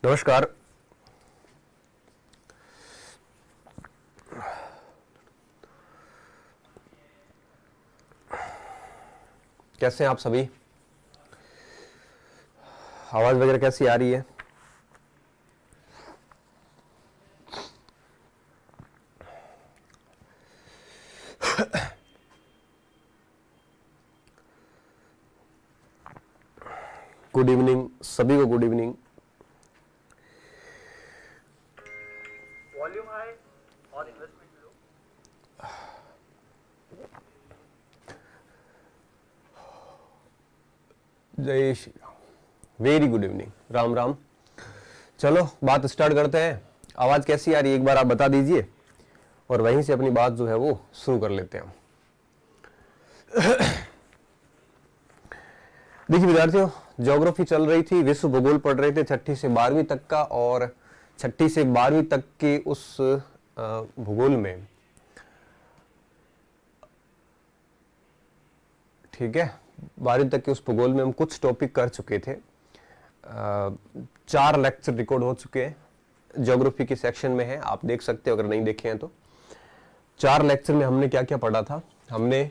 नमस्कार। कैसे हैं आप सभी? आवाज वगैरह कैसी आ रही है? गुड इवनिंग सभी को, गुड इवनिंग। वॉल्यूम हाई और इन्वेस्टमेंट लो। जय Shri Ram. Very good evening, Ram Ram. चलो बात स्टार्ट करते हैं। आवाज कैसी आ रही है एक बार आप बता दीजिए और वहीं से अपनी बात जो है वो शुरू कर लेते हैं। देखिए विद्यार्थियों, ज्योग्राफी चल रही थी, विश्व भूगोल पढ़ रहे थे 6ठी से 12वीं तक का, और 6ठी से 12वीं तक के उस भूगोल में, ठीक है, 12वीं तक के उस भूगोल में हम कुछ टॉपिक कर चुके थे। 4 लेक्चर रिकॉर्ड हो चुके हैं, ज्योग्राफी के सेक्शन में है, आप देख सकते हो अगर नहीं देखे हैं तो। 4 लेक्चर में हमने क्या क्या पढ़ा था, हमने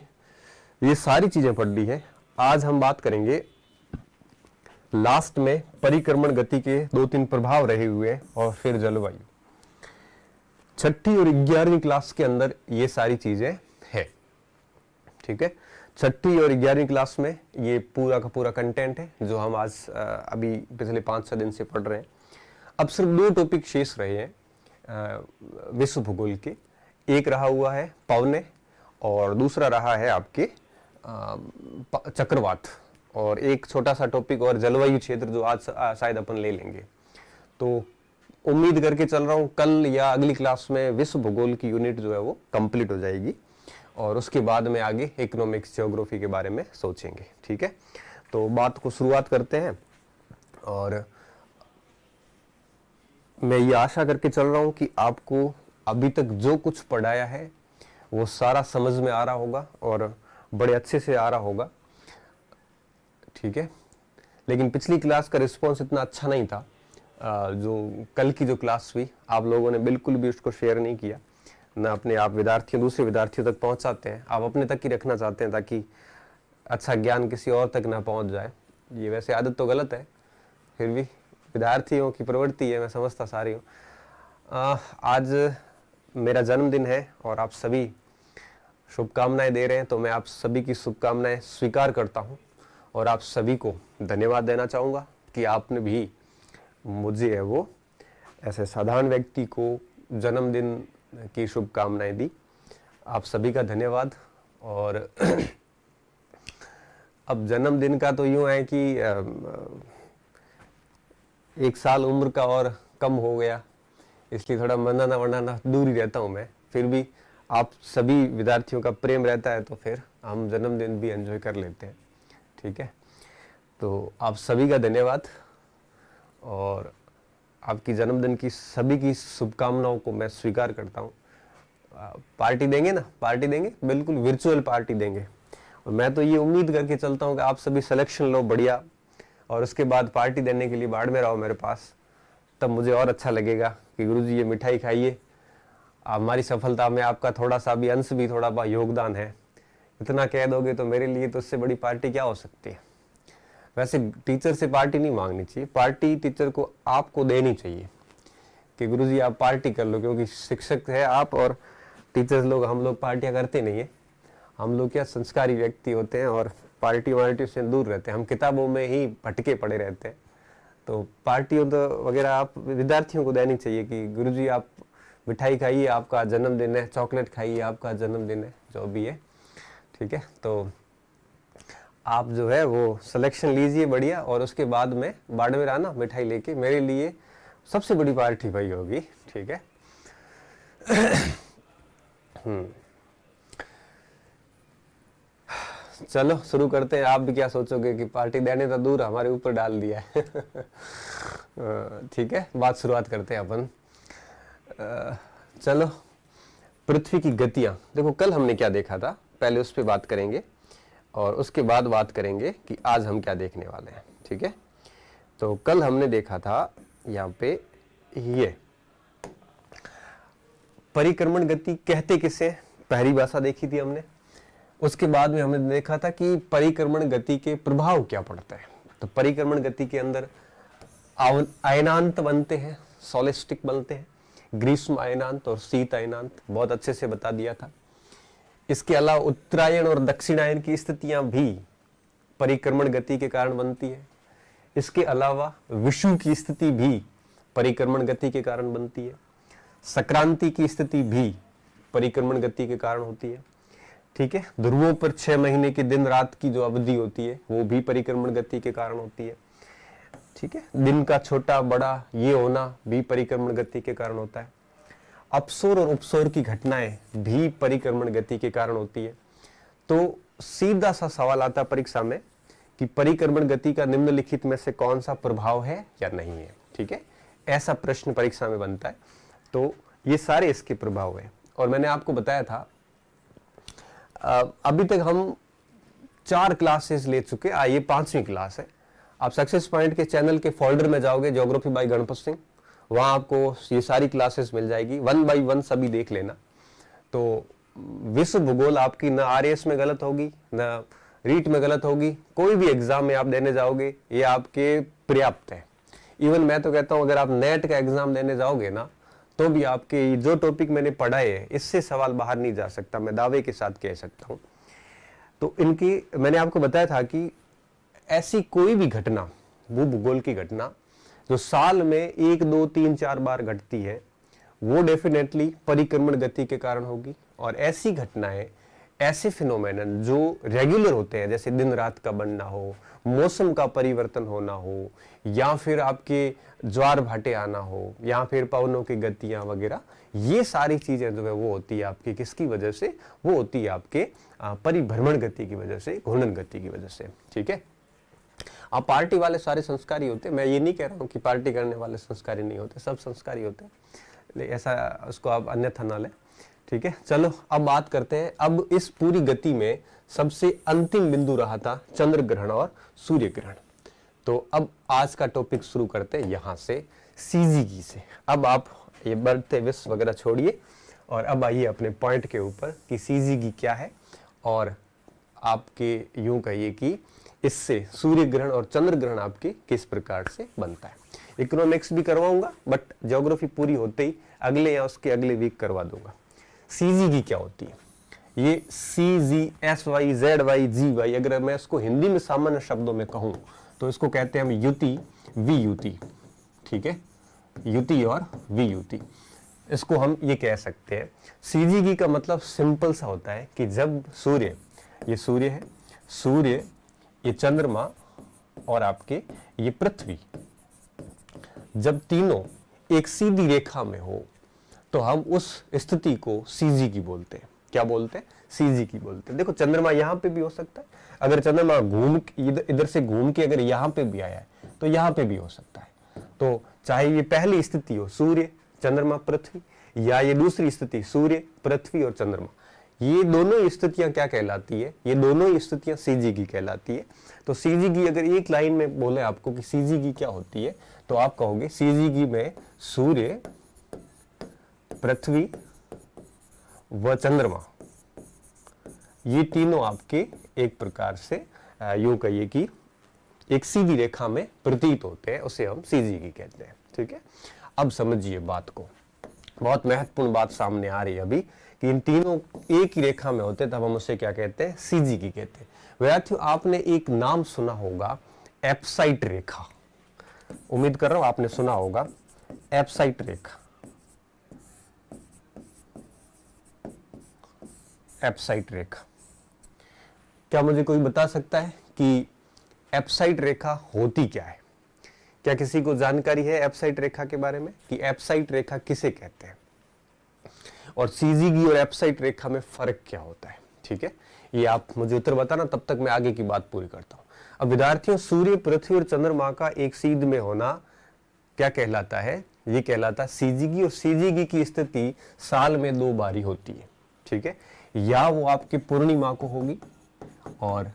ये सारी चीजें पढ़ ली है। आज हम बात करेंगे लास्ट में परिक्रमण गति के 2-3 प्रभाव रहे हुए और फिर जलवायु। 6ठी और 11वीं क्लास के अंदर ये सारी चीजें है, ठीक है। 6ठी और 11वीं क्लास में ये पूरा का पूरा कंटेंट है जो हम आज अभी पिछले 5-6 दिन से पढ़ रहे हैं। अब सिर्फ 2 टॉपिक शेष रहे हैं विश्व भूगोल के। एक रहा हुआ है पवने और दूसरा रहा है आपके चक्रवात, और एक छोटा सा टॉपिक और जलवायु क्षेत्र जो आज शायद अपन ले लेंगे। तो उम्मीद करके चल रहा हूं कल या अगली क्लास में विश्व भूगोल की यूनिट जो है वो कंप्लीट हो जाएगी और उसके बाद में आगे इकोनॉमिक्स ज्योग्राफी के बारे में सोचेंगे, ठीक है। तो बात को शुरुआत करते हैं और मैं ये आशा करके चल रहा हूं कि आपको अभी तक जो कुछ पढ़ाया है वो सारा समझ में आ रहा होगा और बड़े अच्छे से आ रहा होगा, ठीक है। लेकिन पिछली क्लास का रिस्पॉन्स इतना अच्छा नहीं था। जो कल की जो क्लास हुई आप लोगों ने बिल्कुल भी उसको शेयर नहीं किया, ना अपने आप विद्यार्थियों दूसरे विद्यार्थियों तक पहुंचाते हैं, आप अपने तक ही रखना चाहते हैं ताकि अच्छा ज्ञान किसी और तक ना पहुंच जाए। ये वैसे आदत तो गलत है, फिर भी विद्यार्थियों की प्रवृत्ति है, मैं समझता सारी हूँ। आज मेरा जन्मदिन है और आप सभी शुभकामनाएं दे रहे हैं, तो मैं आप सभी की शुभकामनाएं स्वीकार करता हूं और आप सभी को धन्यवाद देना चाहूँगा कि आपने भी मुझे है वो ऐसे साधारण व्यक्ति को जन्मदिन की शुभकामनाएं दी। आप सभी का धन्यवाद। और अब जन्मदिन का तो यूं है कि 1 साल उम्र का और कम हो गया, इसलिए थोड़ा मनाना वनाना दूर ही रहता हूं मैं। फिर भी आप सभी विद्यार्थियों का प्रेम रहता है तो फिर हम जन्मदिन भी एंजॉय कर लेते हैं, ठीक है। तो आप सभी का धन्यवाद और आपकी जन्मदिन की सभी की शुभकामनाओं को मैं स्वीकार करता हूँ। पार्टी देंगे ना, पार्टी देंगे, बिल्कुल वर्चुअल पार्टी देंगे। और मैं तो ये उम्मीद करके चलता हूँ कि आप सभी सिलेक्शन लो बढ़िया, और उसके बाद पार्टी देने के लिए बाड़मेर आओ मेरे पास, तब मुझे और अच्छा लगेगा कि गुरुजी ये मिठाई खाइए, हमारी सफलता में आपका थोड़ा सा भी अंश भी थोड़ा बा योगदान है। इतना कह दोगे तो मेरे लिए तो उससे बड़ी पार्टी क्या हो सकती है। वैसे टीचर से पार्टी नहीं मांगनी चाहिए, पार्टी टीचर को आपको देनी चाहिए कि गुरुजी आप पार्टी कर लो, क्योंकि शिक्षक है आप और टीचर्स लोग, हम लोग पार्टियां करते नहीं है। हम लोग क्या संस्कारी व्यक्ति होते हैं और पार्टी वार्टी से दूर रहते हैं, हम किताबों में ही भटके पड़े रहते हैं। तो पार्टियों तो वगैरह आप विद्यार्थियों को देनी चाहिए कि गुरुजी आप मिठाई खाइए, आपका जन्मदिन है, चॉकलेट खाइए, आपका जन्मदिन है, जो भी है, ठीक है। तो आप जो है वो सिलेक्शन लीजिए बढ़िया, और उसके बाद में बाड़मेर आना मिठाई लेके, मेरे लिए सबसे बड़ी पार्टी भाई होगी, ठीक है। चलो शुरू करते हैं। आप भी क्या सोचोगे कि पार्टी देने तो दूर हमारे ऊपर डाल दिया है। ठीक है, बात शुरुआत करते हैं अपन। चलो, पृथ्वी की गतियां देखो, कल हमने क्या देखा था, पहले उस पर बात करेंगे और उसके बाद बात करेंगे कि आज हम क्या देखने वाले हैं, ठीक है। तो कल हमने देखा था यहाँ पे ये परिक्रमण गति कहते किसे, पहली भाषा देखी थी हमने। उसके बाद में हमने देखा था कि परिक्रमण गति के प्रभाव क्या पड़ता है। तो परिक्रमण गति के अंदर अयनांत बनते हैं, सॉलिस्टिक बनते हैं, ग्रीष्म अयनांत और शीत अयनांत, बहुत अच्छे से बता दिया था। इसके अलावा उत्तरायण और दक्षिणायन की स्थितियां भी परिक्रमण गति के कारण बनती है। इसके अलावा विषुव की स्थिति भी परिक्रमण गति के कारण बनती है। संक्रांति की स्थिति भी परिक्रमण गति के कारण होती है। ठीक है, ध्रुवों पर 6 महीने के दिन रात की जो अवधि होती है वो भी परिक्रमण गति के कारण होती है। ठीक है, दिन का छोटा बड़ा ये होना भी परिक्रमण गति के कारण होता है। अपसौर और उपसौर की घटनाएं भी परिक्रमण गति के कारण होती है। तो सीधा सा सवाल आता परीक्षा में कि परिक्रमण गति का निम्नलिखित में से कौन सा प्रभाव है या नहीं है। ठीक है, ऐसा प्रश्न परीक्षा में बनता है। तो ये सारे इसके प्रभाव है। और मैंने आपको बताया था अभी तक हम 4 क्लासेस ले चुके, ये 5वीं क्लास है। आप सक्सेस पॉइंट के चैनल के फोल्डर में जाओगे, ज्योग्राफी बाय गणपत सिंह, वहां आपको ये सारी क्लासेस मिल जाएगी। 1 बाय 1 सभी देख लेना। तो विश्व भूगोल आपकी न आरएएस में गलत होगी, न रीट में गलत होगी। कोई भी एग्जाम में आप देने जाओगे ये आपके पर्याप्त है। इवन मैं तो कहता हूं अगर आप नेट का एग्जाम देने जाओगे ना तो भी आपके जो टॉपिक मैंने पढ़ाए हैं इससे सवाल बाहर नहीं जा सकता, मैं दावे के साथ कह सकता हूं। तो इनकी मैंने आपको बताया था कि ऐसी कोई भी घटना, वो भूगोल की घटना जो साल में 1, 2, 3, 4 बार घटती है वो डेफिनेटली परिक्रमण गति के कारण होगी। और ऐसी घटनाएं, ऐसे फिनोमेनन जो रेगुलर होते हैं, जैसे दिन रात का बनना हो, मौसम का परिवर्तन होना हो, या फिर आपके ज्वार भाटे आना हो, या फिर पवनों की गतियां वगैरह, ये सारी चीजें जो है वो होती है आपकी किसकी वजह से, वो होती है आपके परिभ्रमण गति की वजह से, घूर्णन गति की वजह से। ठीक है, आप पार्टी वाले सारे संस्कारी होते, मैं ये नहीं कह रहा हूँ कि पार्टी करने वाले संस्कारी नहीं होते, सब संस्कारी होते हैं, ऐसा उसको आप अन्यथा ना लें। ठीक है, चलो अब बात करते हैं। अब इस पूरी गति में सबसे अंतिम बिंदु रहा था चंद्र ग्रहण और सूर्य ग्रहण। तो अब आज का टॉपिक शुरू करते हैं यहां से, सीजीगी से। अब आप ये बढ़ते विश्व वगैरह छोड़िए और अब आइए अपने पॉइंट के ऊपर कि सीजीगी क्या है और आपके यूं कहिए कि इससे सूर्य ग्रहण और चंद्र ग्रहण आपके किस प्रकार से बनता है। इकोनॉमिक्स भी करवाऊंगा, बट ज्योग्राफी पूरी होते ही अगले या उसके अगले वीक करवा दूंगा। सीजीगी क्या होती है? ये CGSYZYGY, अगर मैं इसको हिंदी में सामान्य शब्दों में कहूं तो इसको कहते हैं हम युति वियुति। ठीक है, युति और वियुति, इसको हम ये कह सकते हैं। सीजीगी का मतलब सिंपल सा होता है कि जब सूर्य, ये सूर्य है, सूर्य, ये चंद्रमा और आपके ये पृथ्वी, जब तीनों एक सीधी रेखा में हो तो हम उस स्थिति को सीजीगी बोलते हैं। क्या बोलते हैं? सीजीगी बोलते हैं। देखो चंद्रमा यहाँ पे भी हो सकता है, अगर चंद्रमा घूम इधर से घूम के अगर यहाँ पे भी आया है तो यहाँ पे भी हो सकता है। तो चाहे ये पहली स्थिति हो सूर्य चंद्रमा पृथ्वी, या ये दूसरी स्थिति सूर्य पृथ्वी और चंद्रमा, ये दोनों स्थितियां क्या कहलाती है? ये दोनों स्थितियां सीजीगी कहलाती है। तो सीजीगी अगर एक लाइन में बोले आपको कि सीजीगी क्या होती है तो आप कहोगे सीजीगी में सूर्य, पृथ्वी व चंद्रमा, ये तीनों आपके एक प्रकार से यूं कहिए कि एक सीधी रेखा में प्रतीत होते हैं, उसे हम सीजीगी कहते हैं। ठीक है, अब समझिए बात को, बहुत महत्वपूर्ण बात सामने आ रही है अभी कि इन तीनों एक ही रेखा में होते तब हम उसे क्या कहते हैं? सीजीगी कहते हैं। विद्यार्थियों, आपने एक नाम सुना होगा एप्साइट रेखा, उम्मीद कर रहा हूं आपने सुना होगा एप्साइट रेखा। एप्साइट रेखा, क्या मुझे कोई बता सकता है कि एप्साइट रेखा होती क्या है? क्या किसी को जानकारी है एप्साइट रेखा के बारे में कि एप्साइट रेखा किसे कहते हैं और सीजीगी और एप्साइट रेखा में फर्क क्या होता है? ठीक है, ये आप मुझे उत्तर बताना, तब तक मैं आगे की बात पूरी करता हूं। अब विद्यार्थियों, सूर्य, पृथ्वी और चंद्रमा का एक सीध में होना क्या कहलाता है? ये कहलाता है सीजीगी। और सीजीगी की स्थिति साल में 2 बारी होती है। ठीक है, या वो आपकी पूर्णिमा को होगी और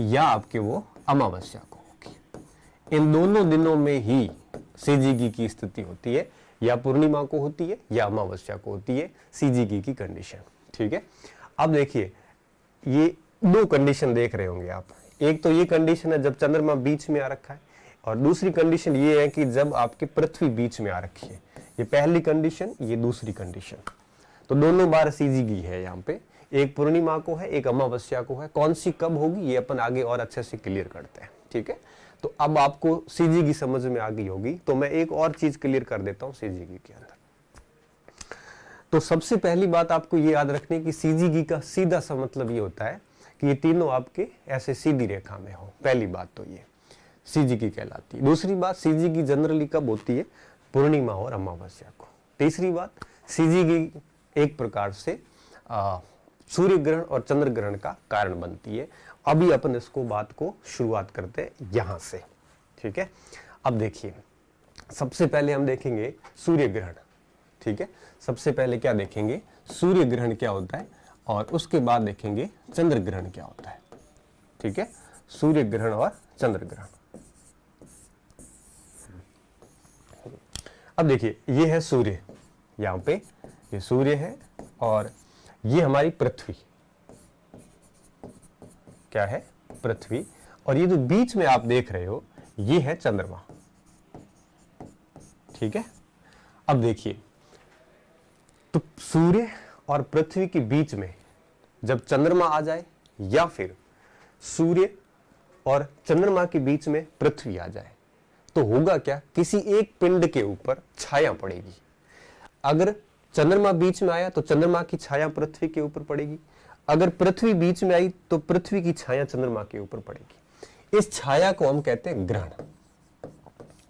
या आपके वो अमावस्या को होगी। इन दोनों दिनों में ही सीजीगी की स्थिति होती है, या पूर्णिमा को होती है या अमावस्या को होती है सीजीगी की कंडीशन। ठीक है, अब देखिए ये दो कंडीशन देख रहे होंगे आप। एक तो ये कंडीशन है जब चंद्रमा बीच में आ रखा है, और दूसरी कंडीशन ये है कि जब आपकी पृथ्वी बीच में आ रखी है। ये पहली कंडीशन, ये दूसरी कंडीशन। तो दोनों बार सीजीगी है यहाँ पे, एक पूर्णिमा को है, एक अमावस्या को है। कौन सी कब होगी ये अपन आगे और अच्छे से क्लियर करते हैं। ठीक है, तो अब आपको सीजीगी समझ में आ गई होगी, तो मैं एक और चीज क्लियर कर देता हूं सीजीगी के अंदर। तो सबसे पहली बात आपको ये याद रखनी कि सीजीगी का सीधा सा मतलब ये होता है कि ये तीनों आपके ऐसे सीधी रेखा में हो। पहली बात तो ये सीजीगी कहलाती है। दूसरी बात, सीजीगी जनरली कब होती है? पूर्णिमा और अमावस्या को। तीसरी बात, सीजीगी एक प्रकार से सूर्य ग्रहण और चंद्र ग्रहण का कारण बनती है। अभी अपन इसको बात को शुरुआत करते हैं यहां से। ठीक है, अब देखिए सबसे पहले हम देखेंगे सूर्य ग्रहण। ठीक है, सबसे पहले क्या देखेंगे? सूर्य ग्रहण क्या होता है, और उसके बाद देखेंगे चंद्र ग्रहण क्या होता है। ठीक है, सूर्य ग्रहण और चंद्र ग्रहण। अब देखिए ये है सूर्य, यहां पे ये सूर्य है, और ये हमारी पृथ्वी। क्या है? पृथ्वी। और ये जो बीच में आप देख रहे हो ये है चंद्रमा। ठीक है, अब देखिए तो सूर्य और पृथ्वी के बीच में जब चंद्रमा आ जाए, या फिर सूर्य और चंद्रमा के बीच में पृथ्वी आ जाए, तो होगा क्या? किसी एक पिंड के ऊपर छाया पड़ेगी। अगर चंद्रमा बीच में आया तो चंद्रमा की छाया पृथ्वी के ऊपर पड़ेगी। अगर पृथ्वी बीच में आई तो पृथ्वी की छाया चंद्रमा के ऊपर पड़ेगी। इस छाया को हम कहते हैं ग्रहण।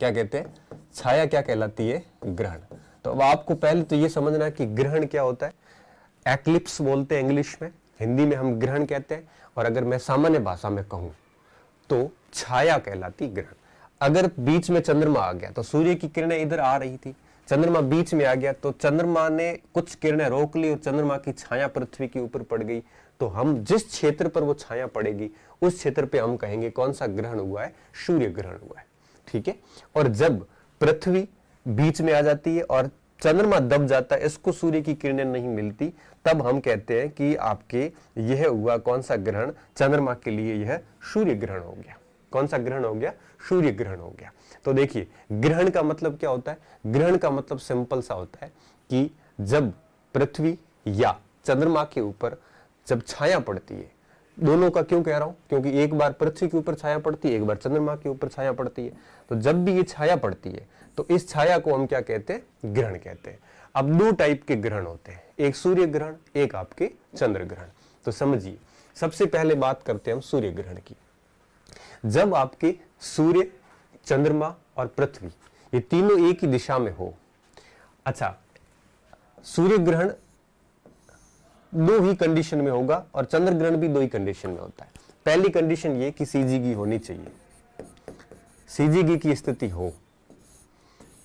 क्या कहते हैं? छाया क्या कहलाती है? ग्रहण। तो अब आपको पहले तो ये समझना है कि ग्रहण क्या होता है। एक्लिप्स बोलते हैं इंग्लिश में, हिंदी में हम ग्रहण कहते हैं, और अगर मैं सामान्य भाषा में कहूं तो छाया कहलाती ग्रहण। अगर बीच में चंद्रमा आ गया तो सूर्य की किरणें इधर आ रही थी, चंद्रमा बीच में आ गया तो चंद्रमा ने कुछ किरणें रोक ली और चंद्रमा की छाया पृथ्वी के ऊपर पड़ गई, तो हम जिस क्षेत्र पर वो छाया पड़ेगी उस क्षेत्र पे हम कहेंगे कौन सा ग्रहण हुआ है? सूर्य ग्रहण हुआ है। ठीक है, और जब पृथ्वी बीच में आ जाती है और चंद्रमा दब जाता है, इसको सूर्य की किरणें नहीं मिलती, तब हम कहते हैं कि आपके यह हुआ कौन सा ग्रहण? चंद्रमा के लिए यह सूर्य ग्रहण हो गया। कौन सा ग्रहण हो गया? सूर्य ग्रहण हो गया। तो देखिए ग्रहण का मतलब क्या होता है? ग्रहण का मतलब सिंपल सा होता है कि जब पृथ्वी या चंद्रमा के ऊपर जब छाया पड़ती है, दोनों का क्यों कह रहा हूं? क्योंकि एक बार पृथ्वी के ऊपर छाया पड़ती है, एक बार चंद्रमा के ऊपर छाया पड़ती है। तो जब भी ये छाया पड़ती है तो इस छाया को हम क्या कहते हैं? ग्रहण कहते हैं। अब दो टाइप के ग्रहण होते हैं, एक सूर्य ग्रहण, एक आपके चंद्र ग्रहण। तो समझिए सबसे पहले बात करते हैं हम सूर्य ग्रहण की। जब आपके सूर्य, चंद्रमा और पृथ्वी ये तीनों एक ही दिशा में हो। अच्छा, सूर्य ग्रहण दो ही कंडीशन में होगा और चंद्र ग्रहण भी दो ही कंडीशन में होता है। पहली कंडीशन ये कि सीजीगी होनी चाहिए, सीजीगी की स्थिति हो।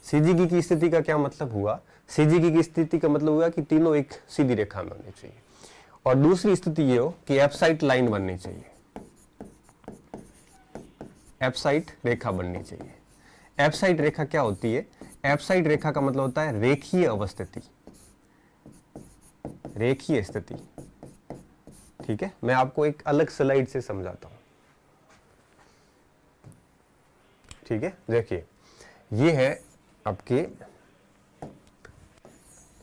सीजीगी की स्थिति का क्या मतलब हुआ? सीजीगी की स्थिति का मतलब हुआ कि तीनों एक सीधी रेखा में होनी चाहिए, और दूसरी स्थिति ये हो कि एप्साइट लाइन बननी चाहिए, एप्साइट रेखा बननी चाहिए। एप्साइट रेखा क्या होती है? एप्साइट रेखा का मतलब होता है रेखीय अवस्थिति, रेखीय स्थिति। ठीक है, मैं आपको एक अलग स्लाइड से समझाता हूं। ठीक है, देखिए ये है आपके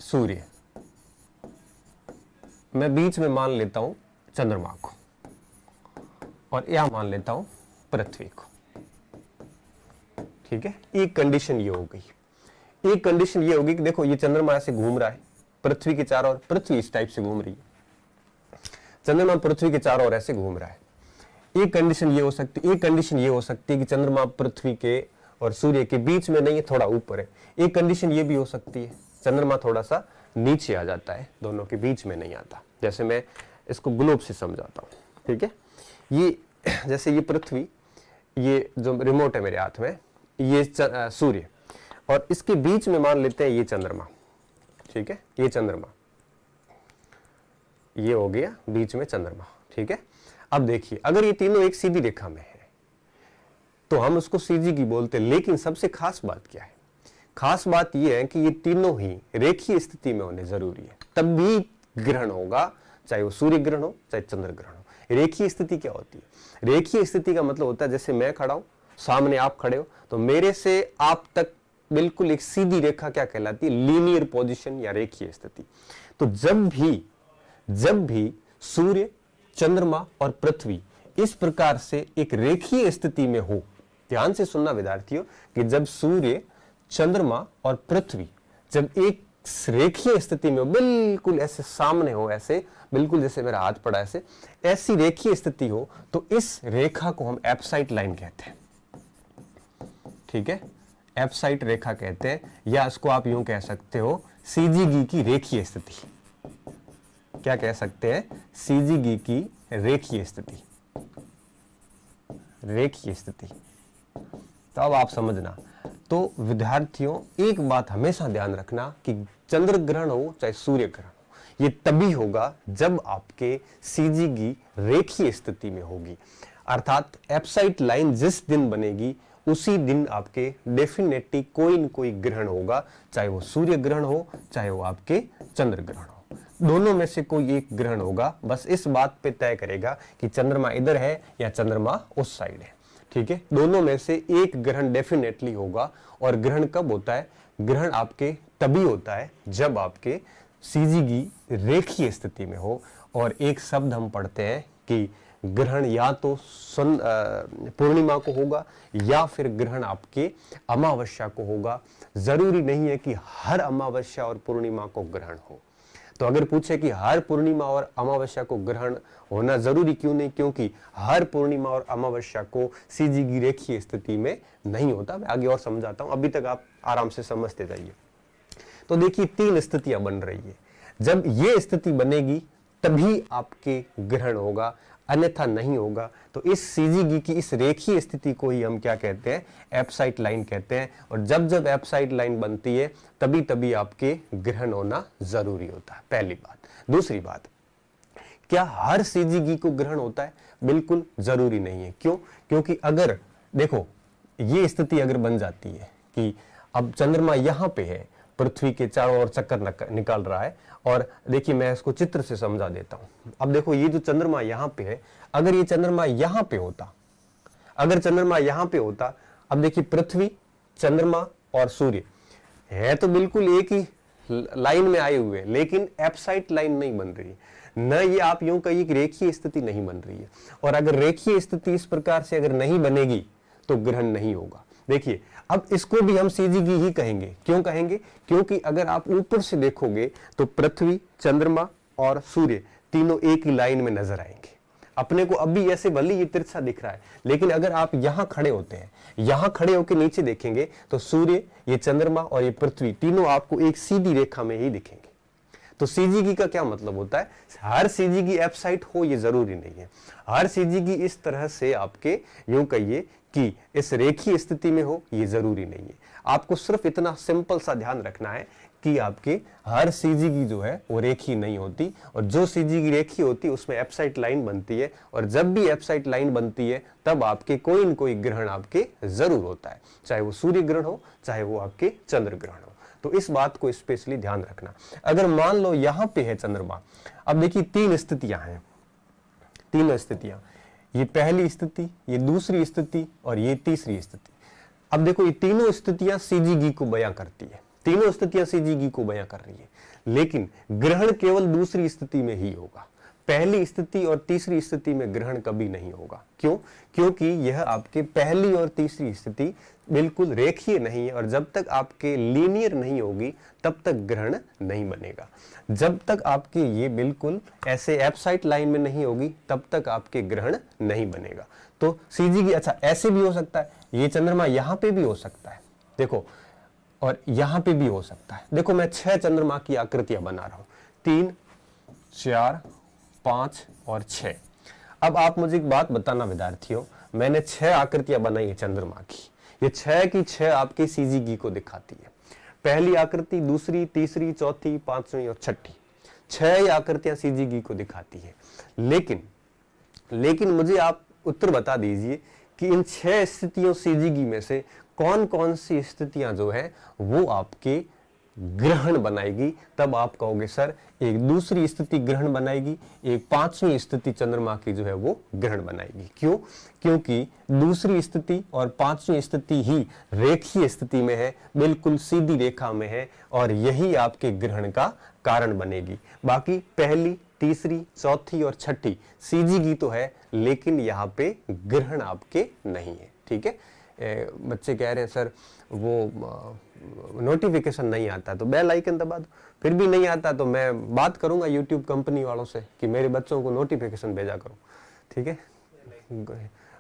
सूर्य, मैं बीच में मान लेता हूं चंद्रमा को, और यहां मान लेता हूं पृथ्वी को। ठीक है, एक कंडीशन ये हो गई। एक कंडीशन ये होगी कि देखो ये चंद्रमा ऐसे घूम रहा है पृथ्वी के चारों ओर, पृथ्वी इस टाइप से घूम रही है, चंद्रमा पृथ्वी के चारों ओर ऐसे घूम रहा है। एक कंडीशन ये हो सकती है, एक कंडीशन ये हो सकती है कि चंद्रमा पृथ्वी के और सूर्य के बीच में नहीं है, थोड़ा ऊपर है। एक कंडीशन ये भी हो सकती है चंद्रमा थोड़ा सा नीचे आ जाता है, दोनों के बीच में नहीं आता। जैसे मैं इसको ग्लोब से समझाता हूं। ठीक है, ये जैसे ये पृथ्वी, ये जो रिमोट है मेरे हाथ में, ये सूर्य, और इसके बीच में मान लेते हैं ये चंद्रमा। ठीक है, ये चंद्रमा, ये हो गया बीच में चंद्रमा। ठीक है, अब देखिए अगर ये तीनों एक सीधी रेखा में है, तो हम उसको सीजीगी बोलते हैं। लेकिन सबसे खास बात क्या है? खास बात यह है कि ये तीनों ही रेखीय स्थिति में होने जरूरी है, तब भी ग्रहण होगा, चाहे वो सूर्य ग्रहण हो चाहे चंद्र ग्रहण हो। रेखीय स्थिति क्या होती है? रेखीय स्थिति का मतलब होता है जैसे मैं खड़ा हूं, सामने आप खड़े हो, तो मेरे से आप तक बिल्कुल एक सीधी रेखा क्या कहलाती है? लीनियर पोजीशन या रेखीय स्थिति। तो जब भी सूर्य, चंद्रमा और पृथ्वी इस प्रकार से एक रेखीय स्थिति में हो, ध्यान से सुनना विद्यार्थियों, कि जब सूर्य, चंद्रमा और पृथ्वी जब एक रेखीय स्थिति में हो, बिल्कुल ऐसे सामने हो, ऐसे बिल्कुल जैसे मेरा हाथ पड़ा ऐसे, ऐसी रेखीय स्थिति हो, तो इस रेखा को हम एप्साइट लाइन कहते हैं। ठीक है, एप्साइट रेखा कहते हैं, या इसको आप यूं कह सकते हो सीजीगी की रेखीय स्थिति। क्या कह सकते हैं? सीजीगी की रेखीय स्थिति। रेखीय स्थिति। तो अब आप समझना, तो विद्यार्थियों एक बात हमेशा ध्यान रखना कि चंद्र ग्रहण हो चाहे सूर्य ग्रहण हो, ये तभी होगा जब आपके सीजीगी रेखीय स्थिति में होगी। अर्थात एप्साइट लाइन जिस दिन बनेगी उसी दिन आपके डेफिनेटली कोई न कोई ग्रहण होगा, चाहे वो सूर्य ग्रहण हो चाहे वो आपके चंद्र ग्रहण हो। दोनों में से कोई एक ग्रहण होगा, बस इस बात पे तय करेगा कि चंद्रमा इधर है या चंद्रमा उस साइड है। ठीक है, दोनों में से एक ग्रहण डेफिनेटली होगा। और ग्रहण कब होता है? ग्रहण आपके तभी होता है जब आपके सीजीगी रेखीय स्थिति में हो। और एक शब्द हम पढ़ते हैं कि ग्रहण या तो पूर्णिमा को होगा या फिर ग्रहण आपके अमावस्या को होगा। जरूरी नहीं है कि हर अमावस्या और पूर्णिमा को ग्रहण हो। तो अगर पूछे कि हर पूर्णिमा और अमावस्या को ग्रहण होना जरूरी क्यों नहीं? क्योंकि हर पूर्णिमा और अमावस्या को सीजीगी रेखीय स्थिति में नहीं होता। मैं आगे और समझाता हूं, अभी तक आप आराम से समझते जाइए। तो देखिए, 3 स्थितियां बन रही है। जब ये स्थिति बनेगी तभी आपके ग्रहण होगा, अन्यथा नहीं होगा। तो इस सीजीगी की इस रेखीय स्थिति को ही हम क्या कहते हैं? एप्साइट लाइन कहते हैं। और जब एप्साइट लाइन बनती है तभी आपके ग्रहण होना जरूरी होता है, पहली बात। दूसरी बात, क्या हर सीजीगी को ग्रहण होता है? बिल्कुल जरूरी नहीं है। क्यों? क्योंकि अगर देखो, ये स्थिति अगर बन जाती है कि अब चंद्रमा यहां पे है, पृथ्वी के चारों ओर चक्कर निकाल रहा है, और देखिए मैं इसको चित्र से समझा देता हूं। अब देखो, ये जो चंद्रमा यहां पे है, अगर ये चंद्रमा यहां पे होता, अगर चंद्रमा यहां पे होता, अब देखिए पृथ्वी, चंद्रमा और सूर्य है तो बिल्कुल एक ही लाइन में आए हुए, लेकिन एप्साइट लाइन नहीं बन रही है। न ये आप यूं कहिए कि रेखीय स्थिति नहीं बन रही है। और अगर रेखीय स्थिति इस प्रकार से अगर नहीं बनेगी तो ग्रहण नहीं होगा। देखिए, अब इसको भी हम सीजीगी ही कहेंगे। क्यों कहेंगे? क्योंकि अगर आप ऊपर से देखोगे तो पृथ्वी, चंद्रमा और सूर्य तीनों एक ही लाइन में नजर आएंगे। अपने को अभी ऐसे भले ये तिरछा दिख रहा है, लेकिन अगर आप यहां खड़े होते हैं, यहां खड़े होकर नीचे देखेंगे तो सूर्य, ये चंद्रमा और ये पृथ्वी तीनों आपको एक सीधी रेखा में ही दिखेंगे। तो सीजीगी का क्या मतलब होता है? हर सीजीगी एप्साइट हो ये जरूरी नहीं है। हर सीजीगी इस तरह से आपके यूं कहिए कि इस रेखीय स्थिति में हो ये जरूरी नहीं है। आपको सिर्फ इतना सिंपल सा ध्यान रखना है कि आपके हर सीजीगी जो है वो रेखीय नहीं होती, और जो सीजीगी रेखीय होती है उसमें एप्साइट लाइन बनती है। और जब भी एप्साइट लाइन बनती है तब आपके कोई न कोई ग्रहण आपके जरूर होता है, चाहे वो सूर्य ग्रहण हो चाहे वो आपके चंद्र ग्रहण हो। तो इस बात को स्पेशली ध्यान रखना। अगर मान लो यहां पे है चंद्रमा, अब देखिए 3 स्थितियां हैं, तीनों स्थितियां, ये पहली स्थिति, ये दूसरी स्थिति और ये तीसरी स्थिति। अब देखो, ये तीनों स्थितियां सीजीगी को बयां करती है, तीनों स्थितियां सीजीगी को बयां कर रही है, लेकिन ग्रहण केवल दूसरी स्थिति में ही होगा। पहली स्थिति और तीसरी स्थिति में ग्रहण कभी नहीं होगा। क्यों? क्योंकि यह आपके पहली और तीसरी स्थिति बिल्कुल रेखीय नहीं है, और जब तक आपके लीनियर नहीं होगी तब तक ग्रहण नहीं बनेगा। जब तक आपके ये बिल्कुल ऐसे एप्साइट लाइन में नहीं होगी तब तक आपके ग्रहण नहीं बनेगा। तो सीजीगी, अच्छा ऐसे भी हो सकता है, ये चंद्रमा यहां पे भी हो सकता है, देखो, और यहां पे भी हो सकता है। देखो, मैं 6 चंद्रमा की आकृतियां बना रहा हूं, 3, 4, 5 और 6। अब आप मुझे एक बात बताना विद्यार्थियों, मैंने 6 आकृतियां बनाई है चंद्रमा की, ये 6 की 6 आपकी सीजीगी को दिखाती है। पहली आकृति, दूसरी, तीसरी, चौथी, 5वीं और 6ठी, 6 आकृतियां सीजीगी को दिखाती है। लेकिन मुझे आप उत्तर बता दीजिए कि इन 6 स्थितियों सीजीगी में से कौन कौन सी स्थितियां जो है वो आपके ग्रहण बनाएगी, तब आप कहोगे सर एक दूसरी स्थिति ग्रहण बनाएगी, एक 5वीं स्थिति चंद्रमा की जो है वो ग्रहण बनाएगी। क्यों? क्योंकि दूसरी स्थिति और 5वीं स्थिति ही रेखीय स्थिति में है, बिल्कुल सीधी रेखा में है, और यही आपके ग्रहण का कारण बनेगी। बाकी पहली, तीसरी, चौथी और छठी सीजीगी तो है, लेकिन यहाँ पे ग्रहण आपके नहीं है। ठीक है, बच्चे कह रहे हैं सर वो नोटिफिकेशन नहीं आता, तो बेल आइकन दबा दो। फिर भी नहीं आता तो मैं बात करूंगा यूट्यूब कंपनी वालों से कि मेरे बच्चों को नोटिफिकेशन भेजा करो। ठीक है,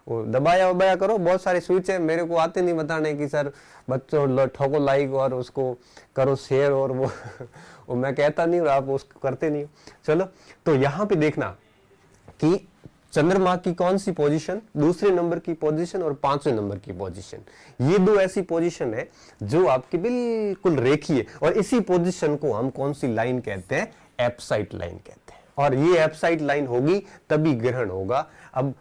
वो दबाया करो। बहुत सारे स्विच है, मेरे को आते नहीं बताने कि सर बच्चों ठोको लाइक और उसको करो शेयर, और वो मैं कहता नहीं और आप उसको करते नहीं। चलो, तो यहाँ पे देखना कि चंद्रमा की कौन सी पोजीशन, दूसरे नंबर की पोजीशन और 5वें नंबर की पोजीशन, ये दो ऐसी पोजीशन है जो आपकी बिल्कुल रेखीय, और इसी पोजीशन को हम कौन सी लाइन कहते हैं? एप्साइट लाइन कहते हैं। और ये एप्साइट लाइन होगी तभी ग्रहण होगा। अब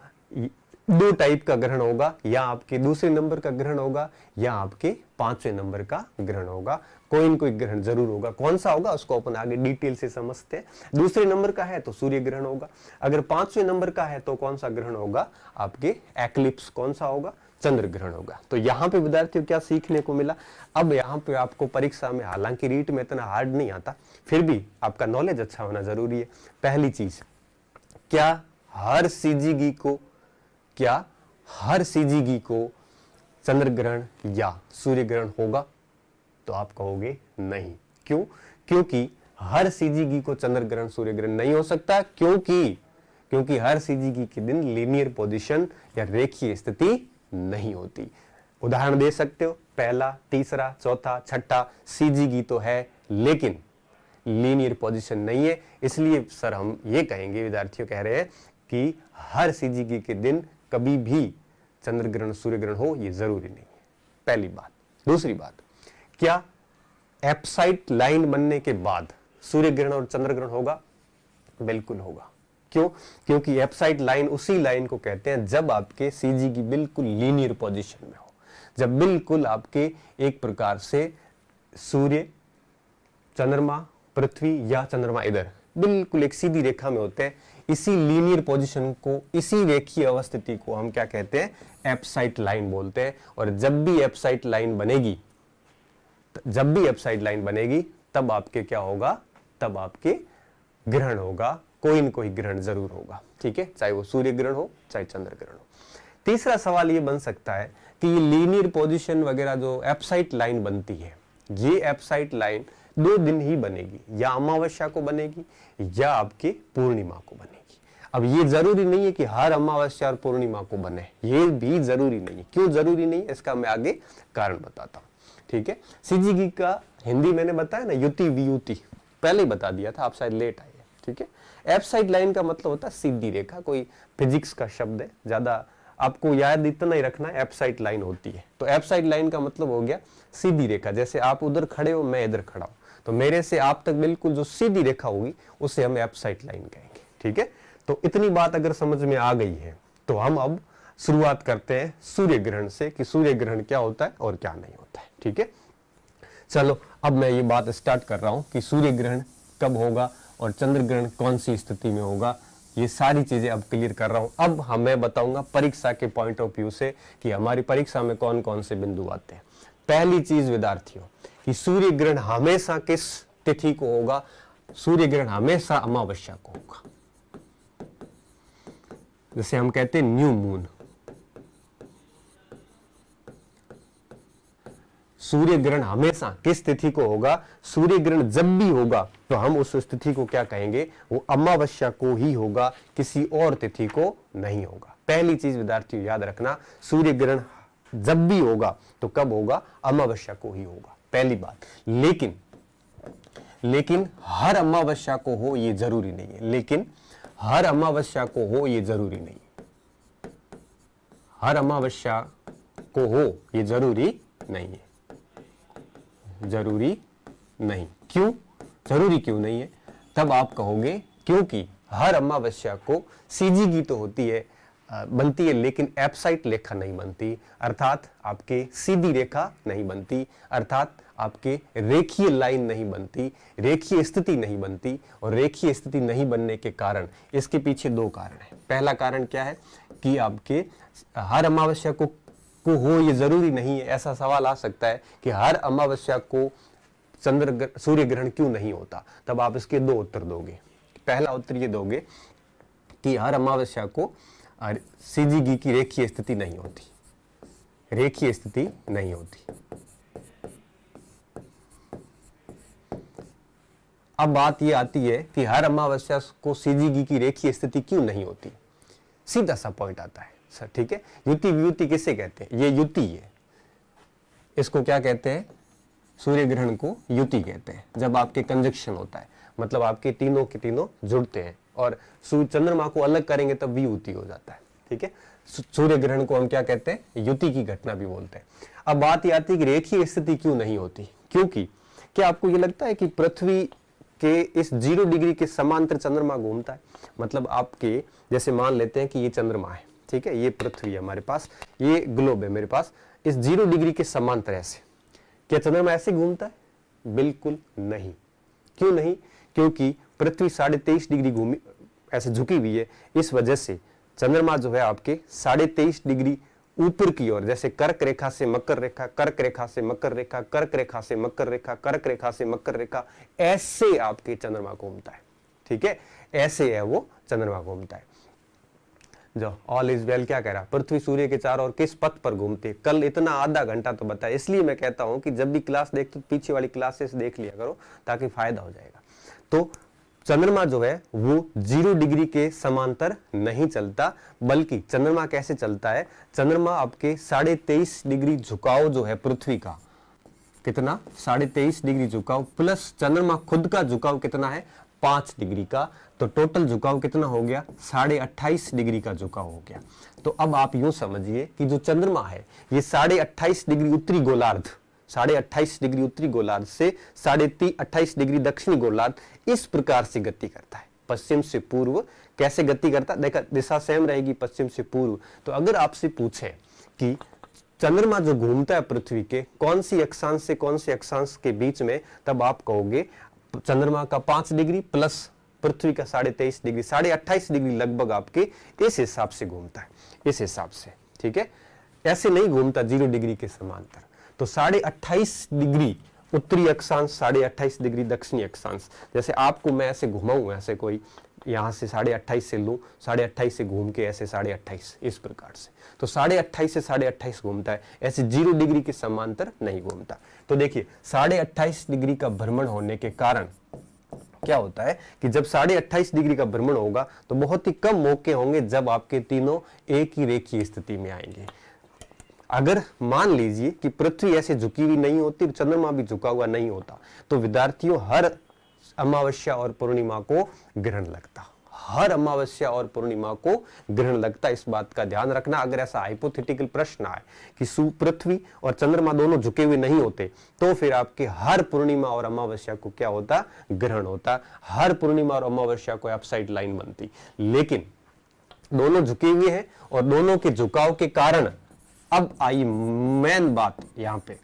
2 टाइप का ग्रहण होगा, या आपके दूसरे नंबर का ग्रहण होगा या आपके 5वें नंबर का ग्रहण होगा। कोई न कोई ग्रहण जरूर होगा। कौन सा होगा उसको अपन आगे डिटेल से समझते हैं। दूसरे नंबर का है तो सूर्य ग्रहण होगा, अगर 5वें नंबर का है तो कौन सा ग्रहण होगा? आपके एक्लिप्स कौन सा होगा? चंद्र ग्रहण होगा। तो यहाँ पे विद्यार्थियों क्या सीखने को मिला? अब यहाँ पे आपको परीक्षा में, हालांकि रीट में इतना हार्ड नहीं आता, फिर भी आपका नॉलेज अच्छा होना जरूरी है। पहली चीज, क्या हर सीजीगी को चंद्र ग्रहण या सूर्य ग्रहण होगा? तो आप कहोगे नहीं। क्यों? क्योंकि हर सीजीगी को चंद्र ग्रहण सूर्य ग्रहण नहीं हो सकता, क्योंकि हर सीजीगी के दिन लीनियर पोजीशन या रेखीय स्थिति नहीं होती। उदाहरण दे सकते हो, पहला, तीसरा, चौथा, छठा सीजीगी तो है, लेकिन लीनियर पोजीशन नहीं है। इसलिए सर हम ये कहेंगे, विद्यार्थियों कह रहे हैं कि हर सीजीगी के दिन कभी भी चंद्र ग्रहण सूर्य ग्रहण हो ये जरूरी नहीं है। पहली बात। दूसरी बात, क्या एप्साइट लाइन बनने के बाद सूर्य ग्रहण और चंद्र ग्रहण होगा? बिल्कुल होगा। क्यों? क्योंकि एप्साइट लाइन उसी लाइन को कहते हैं जब आपके सीजीगी बिल्कुल लीनियर पोजीशन में हो, जब बिल्कुल आपके एक प्रकार से सूर्य, चंद्रमा, पृथ्वी या चंद्रमा इधर बिल्कुल एक सीधी रेखा में होते हैं। इसी लीनियर पोजीशन को, इसी रेखीय अवस्थिति को हम क्या कहते हैं? एप्साइट लाइन बोलते हैं। और जब भी एप्साइट लाइन बनेगी तब आपके क्या होगा? तब आपके ग्रहण होगा, कोई न कोई ग्रहण जरूर होगा। ठीक है, चाहे वो सूर्य ग्रहण हो चाहे चंद्र ग्रहण हो। तीसरा सवाल ये बन सकता है कि ये लीनियर पोजीशन वगैरह जो एप्साइट लाइन बनती है, ये एप्साइट लाइन 2 दिन ही बनेगी, या अमावस्या को बनेगी या आपके पूर्णिमा को बनेगी। अब ये जरूरी नहीं है कि हर अमावस्या और पूर्णिमा को बने, ये भी जरूरी नहीं है। क्यों जरूरी नहीं है इसका मैं आगे कारण बताता हूं। ठीक है, सीजीगी का हिंदी मैंने बताया ना, युति वियुति, पहले ही बता दिया था, आप शायद लेट आए। ठीक है, एप्साइट लाइन का मतलब होता है सीधी रेखा, कोई फिजिक्स का शब्द है, ज्यादा आपको याद इतना ही रखना है, एप्साइट लाइन होती है। तो एप्साइट लाइन का मतलब हो गया सीधी रेखा। जैसे आप उधर खड़े हो, मैं इधर खड़ा हूं, तो मेरे से आप तक बिल्कुल जो सीधी रेखा होगी उसे हम एप्साइट लाइन कहेंगे। ठीक है, तो इतनी बात अगर समझ में आ गई है तो हम अब शुरुआत करते हैं सूर्य ग्रहण से कि सूर्य ग्रहण क्या होता है और क्या नहीं होता है। ठीक है, चलो अब मैं ये बात स्टार्ट कर रहा हूं कि सूर्य ग्रहण कब होगा और चंद्र ग्रहण कौन सी स्थिति में होगा। ये सारी चीजें अब क्लियर कर रहा हूं। अब हमें बताऊंगा परीक्षा के पॉइंट ऑफ व्यू से कि हमारी परीक्षा में कौन कौन से बिंदु आते हैं। पहली चीज विद्यार्थियों कि सूर्य ग्रहण हमेशा किस तिथि को होगा? सूर्य ग्रहण हमेशा अमावस्या को होगा। जैसे हम कहते हैं न्यू मून, सूर्य ग्रहण हमेशा किस तिथि को होगा? सूर्य ग्रहण जब भी होगा तो हम उस स्थिति को क्या कहेंगे? वो अमावस्या को ही होगा, किसी और तिथि को नहीं होगा। पहली चीज विद्यार्थियों याद रखना, सूर्य ग्रहण जब भी होगा तो कब होगा? अमावस्या को ही होगा, पहली बात। लेकिन हर अमावस्या को हो ये जरूरी नहीं है। लेकिन हर अमावस्या को हो ये जरूरी नहीं है। हर अमावस्या को हो ये जरूरी नहीं है। जरूरी नहीं। क्यों जरूरी क्यों नहीं है? तब आप कहोगे क्योंकि हर अमावस्या को सीजीगी तो होती है, बनती है, लेकिन एप्साइट रेखा नहीं बनती, अर्थात आपके सीधी रेखा नहीं बनती, अर्थात आपके रेखीय लाइन नहीं बनती, रेखीय स्थिति नहीं बनती। और रेखीय स्थिति नहीं बनने के कारण, इसके पीछे दो कारण हैं। पहला कारण क्या है कि आपके हर अमावस्या को हो ये जरूरी नहीं है। ऐसा सवाल आ सकता है कि हर अमावस्या को सूर्य ग्रहण क्यों नहीं होता, तब आप इसके दो उत्तर दोगे। पहला उत्तर ये दोगे कि हर अमावस्या को सीजीगी की रेखीय स्थिति नहीं होती, रेखीय स्थिति नहीं होती। अब बात ये आती है कि हर अमावस्या को सीजीगी की रेखीय स्थिति क्यों नहीं होती। सीधा सा पॉइंट आता है सर, ठीक है। युति वियुति किसे कहते हैं? ये युति है। इसको क्या कहते हैं? सूर्य ग्रहण को युति कहते हैं। जब आपके कंजक्शन होता है, मतलब आपके तीनों के तीनों जुड़ते हैं और सूर्य चंद्रमा को अलग करेंगे तब वियुति हो जाता है, ठीक है। सूर्य ग्रहण को हम क्या कहते हैं? युति की घटना भी बोलते हैं। अब बात ये आती है कि रेखीय स्थिति क्यों नहीं होती, क्योंकि क्या आपको ये लगता है कि पृथ्वी के इस 0 डिग्री के समांतर चंद्रमा घूमता है? मतलब आपके जैसे मान लेते हैं कि ये चंद्रमा है, ठीक है, ये पृथ्वी है हमारे पास, ये ग्लोब है मेरे पास, इस 0 डिग्री के समांतर ऐसे, क्या चंद्रमा ऐसे घूमता है? बिल्कुल नहीं। क्यों नहीं? क्योंकि पृथ्वी 23.5 डिग्री घूमी ऐसे झुकी हुई है, इस वजह से चंद्रमा जो है आपके 23.5 डिग्री ऊपर की ओर, जैसे कर्क रेखा से मकर रेखा, कर्क रेखा से मकर रेखा, कर्क रेखा से मकर रेखा, कर्क रेखा से मकर रेखा, ऐसे आपके चंद्रमा घूमता है, ठीक है, ऐसे है वो चंद्रमा घूमता है। जो ऑल इज वेल क्या कह रहा, पृथ्वी सूर्य के चारों ओर किस पथ पर घूमती है? कल इतना आधा घंटा तो बताया, इसलिए मैं कहता हूं कि जब भी क्लास देखते हो पीछे वाली क्लासेस देख लिया करो ताकि फायदा हो जाएगा। तो चंद्रमा जो है वो 0 डिग्री के समांतर नहीं चलता, बल्कि चंद्रमा कैसे चलता है? चंद्रमा आपके 23.5 डिग्री झुकाव जो है पृथ्वी का, कितना? 23.5 डिग्री झुकाव प्लस चंद्रमा खुद का झुकाव कितना है? 5 डिग्री का, तो टोटल झुकाव कितना हो गया? 28.5 डिग्री का झुकाव हो गया। तो अब आप यूं समझिए कि जो चंद्रमा है ये 28.5 डिग्री उत्तरी गोलार्ध, 28.5 डिग्री उत्तरी गोलार्ध से 28.5 डिग्री दक्षिणी गोलार्ध इस प्रकार से गति करता है, पश्चिम से पूर्व। कैसे गति करता है? देखा, दिशा सेम रहेगी पश्चिम से पूर्व। तो अगर आपसे पूछे कि चंद्रमा जो घूमता है पृथ्वी के कौन सी अक्षांश से कौन से अक्षांश के बीच में, तब आप कहोगे चंद्रमा का 5 डिग्री प्लस पृथ्वी का 23.5 डिग्री, 28.5 डिग्री लगभग आपके इस हिसाब से घूमता है, इस हिसाब से, ठीक है। ऐसे नहीं घूमता 0 डिग्री के समांतर। तो 28.5 डिग्री उत्तरी अक्षांश, 28.5 डिग्री दक्षिणी अक्षांश। जैसे आपको मैं ऐसे घुमाऊं, ऐसे कोई यहां से 28.5 से लूं, 28.5 से घूम के ऐसे 28.5 इस प्रकार से, तो 28.5 से 28.5 घूमता है, ऐसे 0 डिग्री के समांतर नहीं घूमता। तो देखिए 28.5 डिग्री का भ्रमण होने के कारण क्या होता है कि जब 28.5 डिग्री का भ्रमण होगा तो बहुत ही कम मौके होंगे जब आपके तीनों एक ही रेखीय स्थिति में आएंगे। अगर मान लीजिए कि पृथ्वी ऐसे झुकी हुई नहीं होती, चंद्रमा भी झुका हुआ नहीं होता, तो विद्यार्थियों हर अमावस्या और पूर्णिमा को ग्रहण लगता, हर अमावस्या और पूर्णिमा को ग्रहण लगता। इस बात का ध्यान रखना। अगर ऐसा हाइपोथेटिकल प्रश्न आए कि पृथ्वी और चंद्रमा दोनों झुके हुए नहीं होते, तो फिर आपके हर पूर्णिमा और अमावस्या को क्या होता? ग्रहण होता। हर पूर्णिमा और अमावस्या को अपसाइड लाइन बनती। लेकिन दोनों झुके हुए हैं और दोनों के झुकाव के कारण, अब आई मेन बात यहां पे,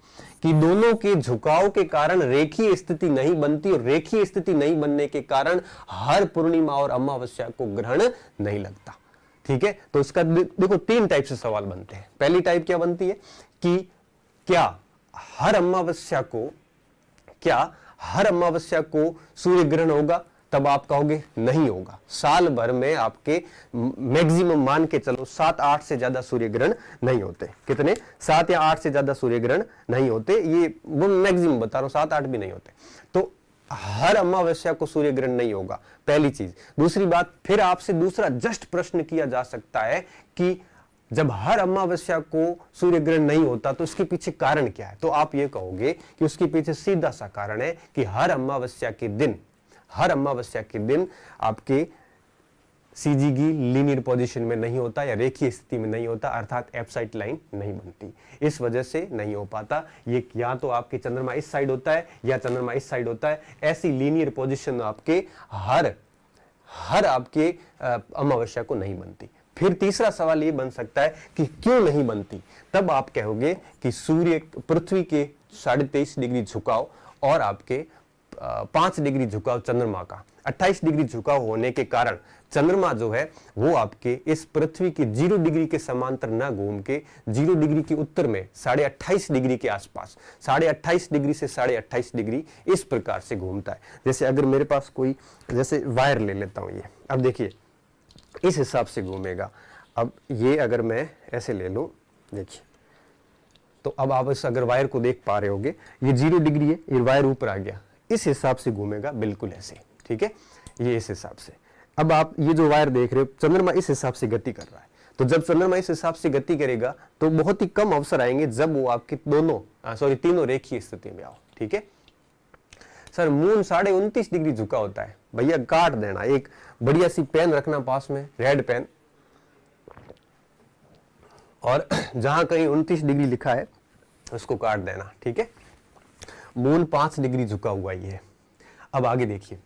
कि दोनों के झुकाव के कारण रेखीय स्थिति नहीं बनती, और रेखीय स्थिति नहीं बनने के कारण हर पूर्णिमा और अमावस्या को ग्रहण नहीं लगता, ठीक है। तो इसका देखो 3 टाइप से सवाल बनते हैं। पहली टाइप क्या बनती है कि क्या हर अमावस्या को सूर्य ग्रहण होगा? तब आप कहोगे नहीं होगा। साल भर में आपके मैक्सिमम मान के चलो 7-8 से ज्यादा सूर्य ग्रहण नहीं होते। कितने? 7 या 8 से ज्यादा सूर्य ग्रहण नहीं होते, ये वो मैक्सिमम बता रहा हूं, 7-8 भी नहीं होते। तो हर अमावस्या को सूर्य ग्रहण नहीं होगा, पहली चीज। दूसरी बात, फिर आपसे दूसरा जस्ट प्रश्न किया जा सकता है कि जब हर अमावस्या को सूर्य ग्रहण नहीं होता तो इसके पीछे कारण क्या है? तो आप ये कहोगे कि उसके पीछे सीधा सा कारण है कि हर अमावस्या के दिन आपके सीजीगी लीनियर पोजीशन में नहीं होता या रेखीय स्थिति में नहीं होता, अर्थात एप्साइट लाइन नहीं बनती। इस वजह से नहीं हो पाता। ये या तो आपके चंद्रमा इस साइड होता है या चंद्रमा इस साइड होता है। ऐसी लीनियर पोजीशन आपके हर आपके अमावस्या को नहीं बनती। फिर तीसरा सवाल ये बन सकता है कि क्यों नहीं बनती। तब आप कहोगे कि सूर्य पृथ्वी के 23.5 डिग्री झुकाव और आपके 5 डिग्री झुकाव चंद्रमा का, 28 डिग्री झुकाव होने के कारण चंद्रमा जो है वो आपके इस पृथ्वी के 0 डिग्री के समांतर ना घूम के 0 डिग्री के उत्तर में 28.5 डिग्री के आसपास, 28.5 डिग्री से 28.5 डिग्री इस प्रकार से घूमता है। जैसे अगर मेरे पास कोई जैसे वायर ले लेता हूं, ये अब देखिए इस हिसाब से घूमेगा। अब ये अगर मैं ऐसे ले लूं, देखिए तो अब आप इस अगर वायर को देख पा रहे होगे, ये 0 डिग्री है, ये वायर ऊपर आ गया, इस हिसाब से घूमेगा बिल्कुल ऐसे, ठीक है, ये इस हिसाब से। अब आप ये जो वायर देख रहे हो, चंद्रमा इस हिसाब से गति कर रहा है, तो जब चंद्रमा इस हिसाब से गति करेगा तो बहुत ही कम अवसर आएंगे जब वो आपके तीनों रेखीय स्थिति में आओ, ठीक है। सर मून 29.5 डिग्री झुका होता है, भैया काट देना, एक बढ़िया सी पेन रखना पास में, रेड पेन, और जहां कहीं 29 डिग्री लिखा है उसको काट देना, ठीक है। मून 5 डिग्री झुका हुआ ही है। अब आगे देखिए,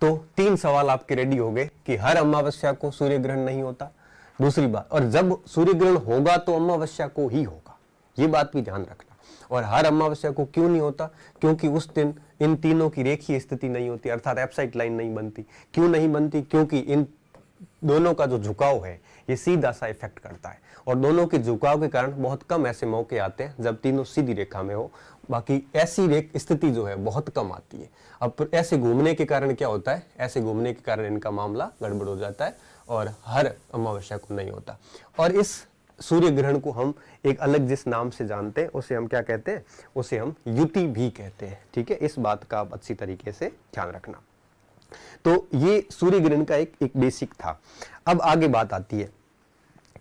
तो 3 सवाल आपके रेडी हो गए कि हर अमावस्या को सूर्य ग्रहण नहीं होता, दूसरी बात, और जब सूर्य ग्रहण होगा तो अमावस्या को ही होगा, ये बात भी ध्यान रखना। और हर अमावस्या को क्यों नहीं होता, क्योंकि उस दिन इन तीनों की रेखीय स्थिति नहीं होती, अर्थात एप्साइड लाइन नहीं बनती। क्यों नहीं बनती, क्योंकि इन दोनों का जो झुकाव है ये सीधा सा इफेक्ट करता है, और दोनों के झुकाव के कारण बहुत कम ऐसे मौके आते हैं जब तीनों सीधी रेखा में हो, बाकी ऐसी स्थिति जो है बहुत कम आती है। अब ऐसे घूमने के कारण क्या होता है, ऐसे घूमने के कारण इनका मामला गड़बड़ हो जाता है और हर अमावस्या को नहीं होता। और इस सूर्य ग्रहण को हम एक अलग जिस नाम से जानते हैं उसे हम क्या कहते हैं, उसे हम युति भी कहते हैं, ठीक है। इस बात का आप अच्छी तरीके से ध्यान रखना। तो ये सूर्य ग्रहण का एक बेसिक था। अब आगे बात आती है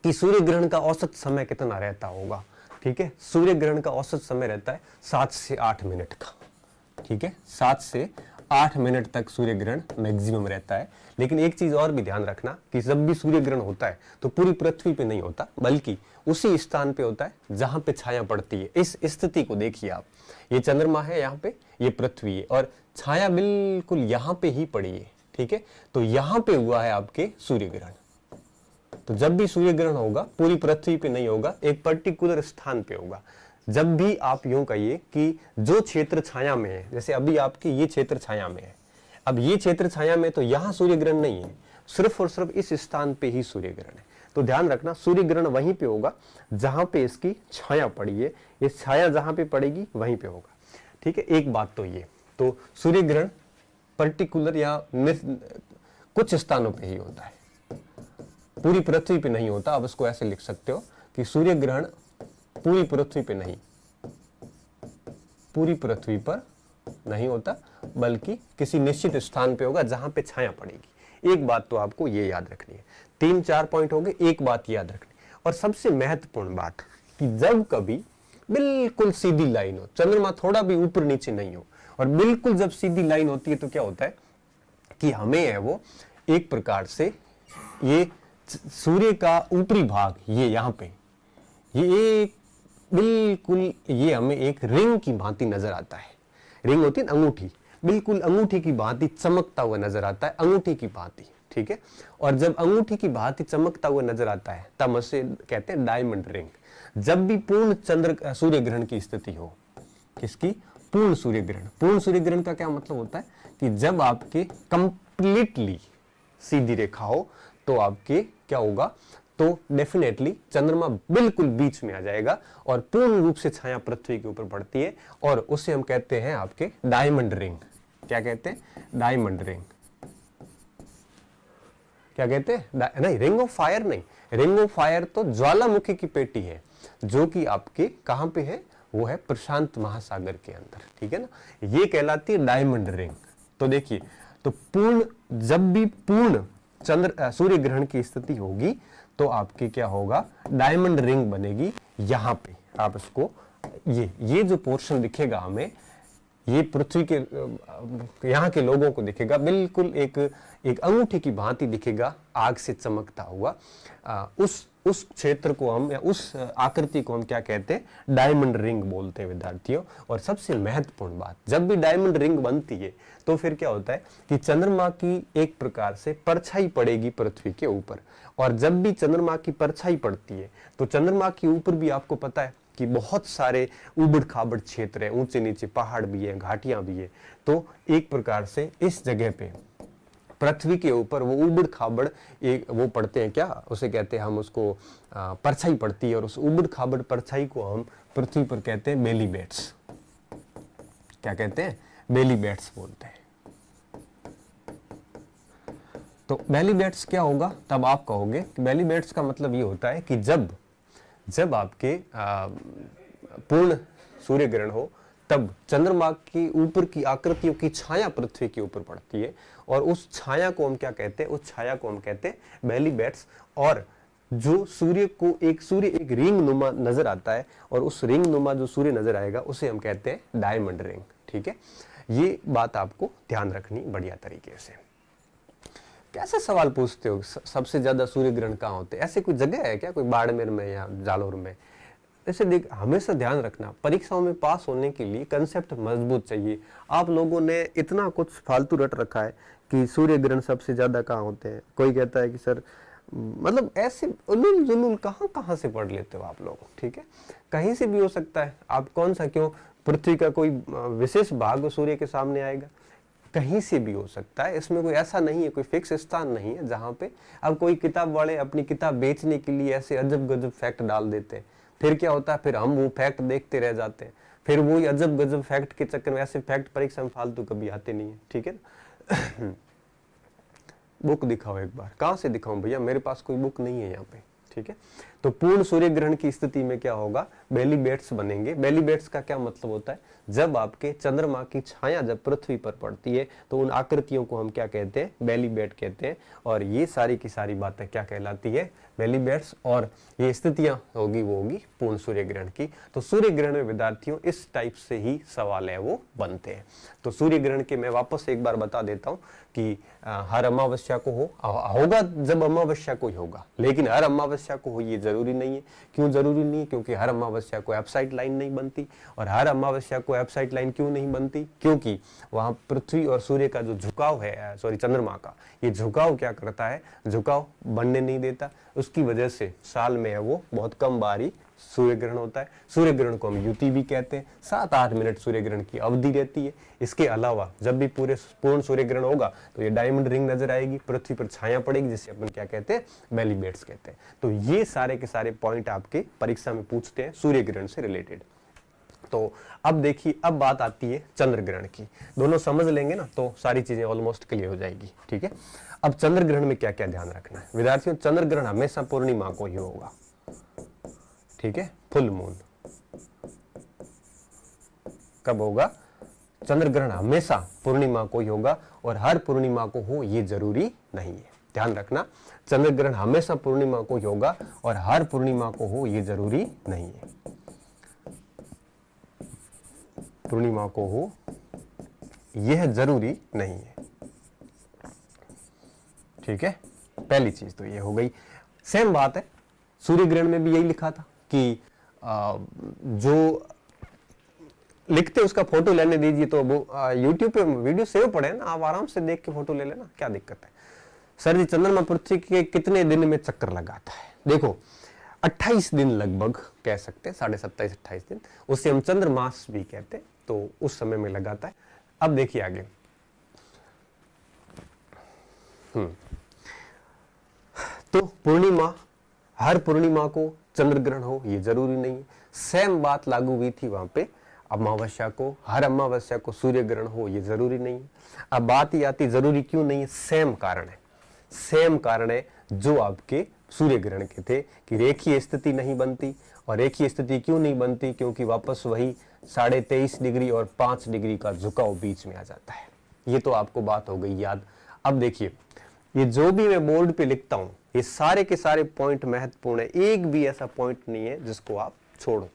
कि सूर्य ग्रहण का औसत समय कितना रहता होगा, ठीक है। सूर्य ग्रहण का औसत समय रहता है 7 से 8 मिनट का, ठीक है, 7 से 8 मिनट तक सूर्य ग्रहण मैक्सिमम रहता है। लेकिन एक चीज और भी ध्यान रखना कि जब भी सूर्य ग्रहण होता है तो पूरी पृथ्वी पे नहीं होता, बल्कि उसी स्थान पे होता है जहां पे छाया पड़ती है। इस स्थिति को देखिए आप, ये चंद्रमा है यहाँ पे, ये पृथ्वी है, और छाया बिल्कुल यहाँ पे ही पड़ी है, ठीक है। तो यहाँ पे हुआ है आपके सूर्य ग्रहण। तो जब भी सूर्य ग्रहण होगा पूरी पृथ्वी पे नहीं होगा, एक पर्टिकुलर स्थान पे होगा। जब भी आप यूं कहिए कि जो क्षेत्र छाया में है, जैसे अभी आपके ये क्षेत्र छाया में है, अब ये क्षेत्र छाया में, तो यहां सूर्य ग्रहण नहीं है, सिर्फ और सिर्फ इस स्थान पे ही सूर्य ग्रहण है। तो ध्यान रखना, सूर्य ग्रहण वहीं पे होगा जहां पे इसकी छाया पड़ी है, ये छाया जहां पे पड़ेगी वहीं पे होगा, ठीक है। एक बात तो ये, तो सूर्य ग्रहण पर्टिकुलर या कुछ स्थानों पे ही होता है, पूरी पृथ्वी पे नहीं होता। आप इसको ऐसे लिख सकते हो कि सूर्य ग्रहण पूरी पृथ्वी पे नहीं, पूरी पृथ्वी पर नहीं होता, बल्कि किसी निश्चित स्थान पे होगा जहां पे छाया पड़ेगी। एक बात तो आपको ये याद रखनी है। 3-4 पॉइंट हो गए, एक बात याद रखनी, और सबसे महत्वपूर्ण बात कि जब कभी बिल्कुल सीधी लाइन हो, चंद्रमा थोड़ा भी ऊपर नीचे नहीं हो, और बिल्कुल जब सीधी लाइन होती है तो क्या होता है कि हमें है वो एक प्रकार से ये सूर्य का ऊपरी भाग, ये यहाँ पे ये एक बिल्कुल ये हमें एक रिंग की भांति नजर आता है। रिंग होती है ना अंगूठी, बिल्कुल अंगूठी की भांति चमकता हुआ नजर आता है, अंगूठी की भांति, ठीक है। और जब अंगूठी की भांति चमकता हुआ नजर आता है तब उसे कहते हैं डायमंड रिंग। जब भी पूर्ण सूर्य ग्रहण की स्थिति हो, किसकी, पूर्ण सूर्य ग्रहण। पूर्ण सूर्य ग्रहण का क्या मतलब होता है कि जब आपके कंप्लीटली सीधी रेखा हो तो आपके क्या होगा, तो डेफिनेटली चंद्रमा बिल्कुल बीच में आ जाएगा और पूर्ण रूप से छाया पृथ्वी के ऊपर पड़ती है, और उसे हम कहते हैं आपके डायमंड रिंग। क्या कहते हैं, डायमंड रिंग। क्या कहते हैं, नहीं रिंग ऑफ फायर नहीं, रिंग ऑफ फायर तो ज्वालामुखी की पेटी है जो कि आपके कहां पे है, वो है प्रशांत महासागर के अंदर, ठीक है ना, ये कहलाती है डायमंड रिंग। तो देखिए, तो पूर्ण, जब भी पूर्ण सूर्य ग्रहण की स्थिति होगी तो आपके क्या होगा, डायमंड रिंग बनेगी। यहां पे आप इसको ये जो पोर्शन दिखेगा हमें, ये पृथ्वी के यहाँ के लोगों को दिखेगा बिल्कुल एक अंगूठी की भांति दिखेगा, आग से चमकता हुआ। उस उस क्षेत्र को हम या उस आकृति को हम क्या कहते हैं, डायमंड रिंग बोलते हैं विद्यार्थियों। और सबसे महत्वपूर्ण बात, जब भी डायमंड रिंग बनती है तो फिर क्या होता है कि चंद्रमा की एक प्रकार से परछाई पड़ेगी पृथ्वी के ऊपर। और जब भी चंद्रमा की परछाई पड़ती है तो चंद्रमा के ऊपर भी आपको पता है कि बहुत सारे उबड़ खाबड़ क्षेत्र है, ऊंचे नीचे पहाड़ भी है, घाटियां भी है। तो एक प्रकार से इस जगह पे पृथ्वी के ऊपर वो उबड़ खाबड़ एक वो पड़ते हैं, क्या उसे कहते हैं हम, उसको परछाई पड़ती है। और उस उबड़ खाबड़ परछाई को हम पृथ्वी पर कहते हैं बेली बेट्स। क्या कहते हैं, बेली बेट्स बोलते हैं। तो बेली बेट्स क्या होगा, तब आप कहोगे कि बेली बेट्स का मतलब ये होता है कि जब आपके पूर्ण सूर्य ग्रहण हो तब चंद्रमा की ऊपर की आकृतियों की छाया पृथ्वी के ऊपर पड़ती है। और उस छाया को हम क्या कहते हैं, उस छाया को हम कहते हैं बेली बेट्स। और जो सूर्य एक रिंग नुमा नजर आता है, और उस रिंग नुमा जो सूर्य नजर आएगा उसे हम कहते हैं डायमंड रिंग। ठीक है, ये बात आपको ध्यान रखनी बढ़िया तरीके से। कैसे सवाल पूछते हो, सबसे ज्यादा सूर्य ग्रहण कहाँ होते हैं? ऐसे कोई जगह है क्या, कोई बाड़मेर में या जालोर में? ऐसे देख, हमेशा ध्यान रखना, परीक्षाओं में पास होने के लिए कंसेप्ट मजबूत चाहिए। आप लोगों ने इतना कुछ फालतू रट रखा है कि सूर्य ग्रहण सबसे ज्यादा कहाँ होते हैं। कोई कहता है कि सर, मतलब ऐसे उलूल जुलूल कहाँ से पढ़ लेते हो आप लोग। ठीक है, कहीं से भी हो सकता है। आप कौन सा, क्यों पृथ्वी का कोई विशेष भाग सूर्य के सामने आएगा? कहीं से भी हो सकता है। इसमें कोई ऐसा नहीं है, कोई फिक्स स्थान नहीं है जहां पे अब कोई किताब वाले अपनी किताब बेचने के लिए ऐसे अजब गजब फैक्ट डाल देते हैं। फिर क्या होता है, फिर हम वो फैक्ट देखते रह जाते हैं। फिर वही अजब गजब फैक्ट के चक्कर में, ऐसे फैक्ट परीक्षा में फालतू कभी आते नहीं है। ठीक है ना? बुक दिखाओ एक बार। कहां से दिखाऊं भैया, मेरे पास कोई बुक नहीं है यहाँ पे। ठीक है, तो पूर्ण सूर्य ग्रहण की स्थिति में क्या होगा, बेली बेट्स बनेंगे। बेली बेट्स का क्या मतलब होता है, जब आपके चंद्रमा की छाया जब पृथ्वी पर पड़ती है तो उन आकृतियों को हम क्या कहते हैं, बेली बेट कहते हैं। और ये सारी की सारी बातें क्या कहलाती है, बेली बेट्स। और ये स्थितियां होगी वो होगी पूर्ण सूर्य ग्रहण की। तो सूर्य ग्रहण में विद्यार्थियों इस टाइप से ही सवाल है वो बनते हैं। तो सूर्य ग्रहण के मैं वापस एक बार बता देता हूं कि हर अमावस्या को होगा, जब अमावस्या को ही होगा, लेकिन हर अमावस्या को हो ये जरूरी नहीं है। क्यों जरूरी नहीं है? क्योंकि हर अमावस्या को एप्साइड लाइन नहीं बनती। और हर अमावस्या को एप्साइड लाइन क्यों नहीं बनती? क्योंकि वहां पृथ्वी और सूर्य का जो झुकाव है, चंद्रमा का ये झुकाव क्या करता है, झुकाव बनने नहीं देता। उसकी वजह से साल में है वो बहुत कम बार ही सूर्य ग्रहण होता है। सूर्य ग्रहण को हम युति भी कहते हैं। 7-8 मिनट सूर्य ग्रहण की अवधि रहती है। इसके अलावा जब भी पूर्ण सूर्य ग्रहण होगा तो ये डायमंड रिंग नजर आएगी, पृथ्वी पर छाया पड़ेगी, जिसे अपन क्या कहते हैं, बेली बेट्स कहते हैं। तो ये सारे के सारे पॉइंट आपके परीक्षा में पूछते हैं सूर्य ग्रहण से रिलेटेड। तो अब देखिए, अब बात आती है चंद्र ग्रहण की। दोनों समझ लेंगे ना तो सारी चीजें ऑलमोस्ट क्लियर हो जाएगी। ठीक है, अब चंद्र ग्रहण में क्या क्या ध्यान रखना है विद्यार्थियों? चंद्र ग्रहण हमेशा पूर्णिमा को ही होगा। ठीक है, फुल मून कब होगा? चंद्र ग्रहण हमेशा पूर्णिमा को ही होगा। और हर पूर्णिमा को हो ये जरूरी नहीं है, ध्यान रखना। चंद्र ग्रहण हमेशा पूर्णिमा को ही होगा और हर पूर्णिमा को हो ये जरूरी नहीं है। पूर्णिमा को हो यह जरूरी नहीं है। ठीक है, पहली चीज तो ये हो गई। सेम बात है, सूर्य ग्रहण में भी यही लिखा था कि जो लिखते उसका फोटो लेने दीजिए। तो वो YouTube पे वीडियो सेव पड़े हैं ना, आप आराम से देख के फोटो ले लेना, क्या दिक्कत है। सर जी, चंद्रमा पृथ्वी के कितने दिन में चक्कर लगाता है? देखो 28 दिन लगभग कह सकते हैं, 27-28 दिन, उसे हम चंद्रमास भी कहते हैं। तो उस समय में लगाता है। अब देखिए आगे, तो पूर्णिमा, हर पूर्णिमा को चंद्र ग्रहण हो ये जरूरी नहीं है। सेम बात लागू हुई थी वहां पे अमावस्या को, हर अमावस्या को सूर्य ग्रहण हो ये जरूरी नहीं है। अब बात ही आती जरूरी क्यों नहीं है? सेम कारण है, सेम कारण है जो आपके सूर्य ग्रहण के थे कि रेखीय स्थिति नहीं बनती। और रेखीय स्थिति क्यों नहीं बनती? क्योंकि वापस वही 23.5 डिग्री और 5 डिग्री का झुकाव बीच में आ जाता है। ये तो आपको बात हो गई याद। अब देखिए, ये जो भी मैं बोर्ड पे लिखता हूं ये सारे के सारे पॉइंट महत्वपूर्ण है, एक भी ऐसा पॉइंट नहीं है जिसको आप छोड़ो।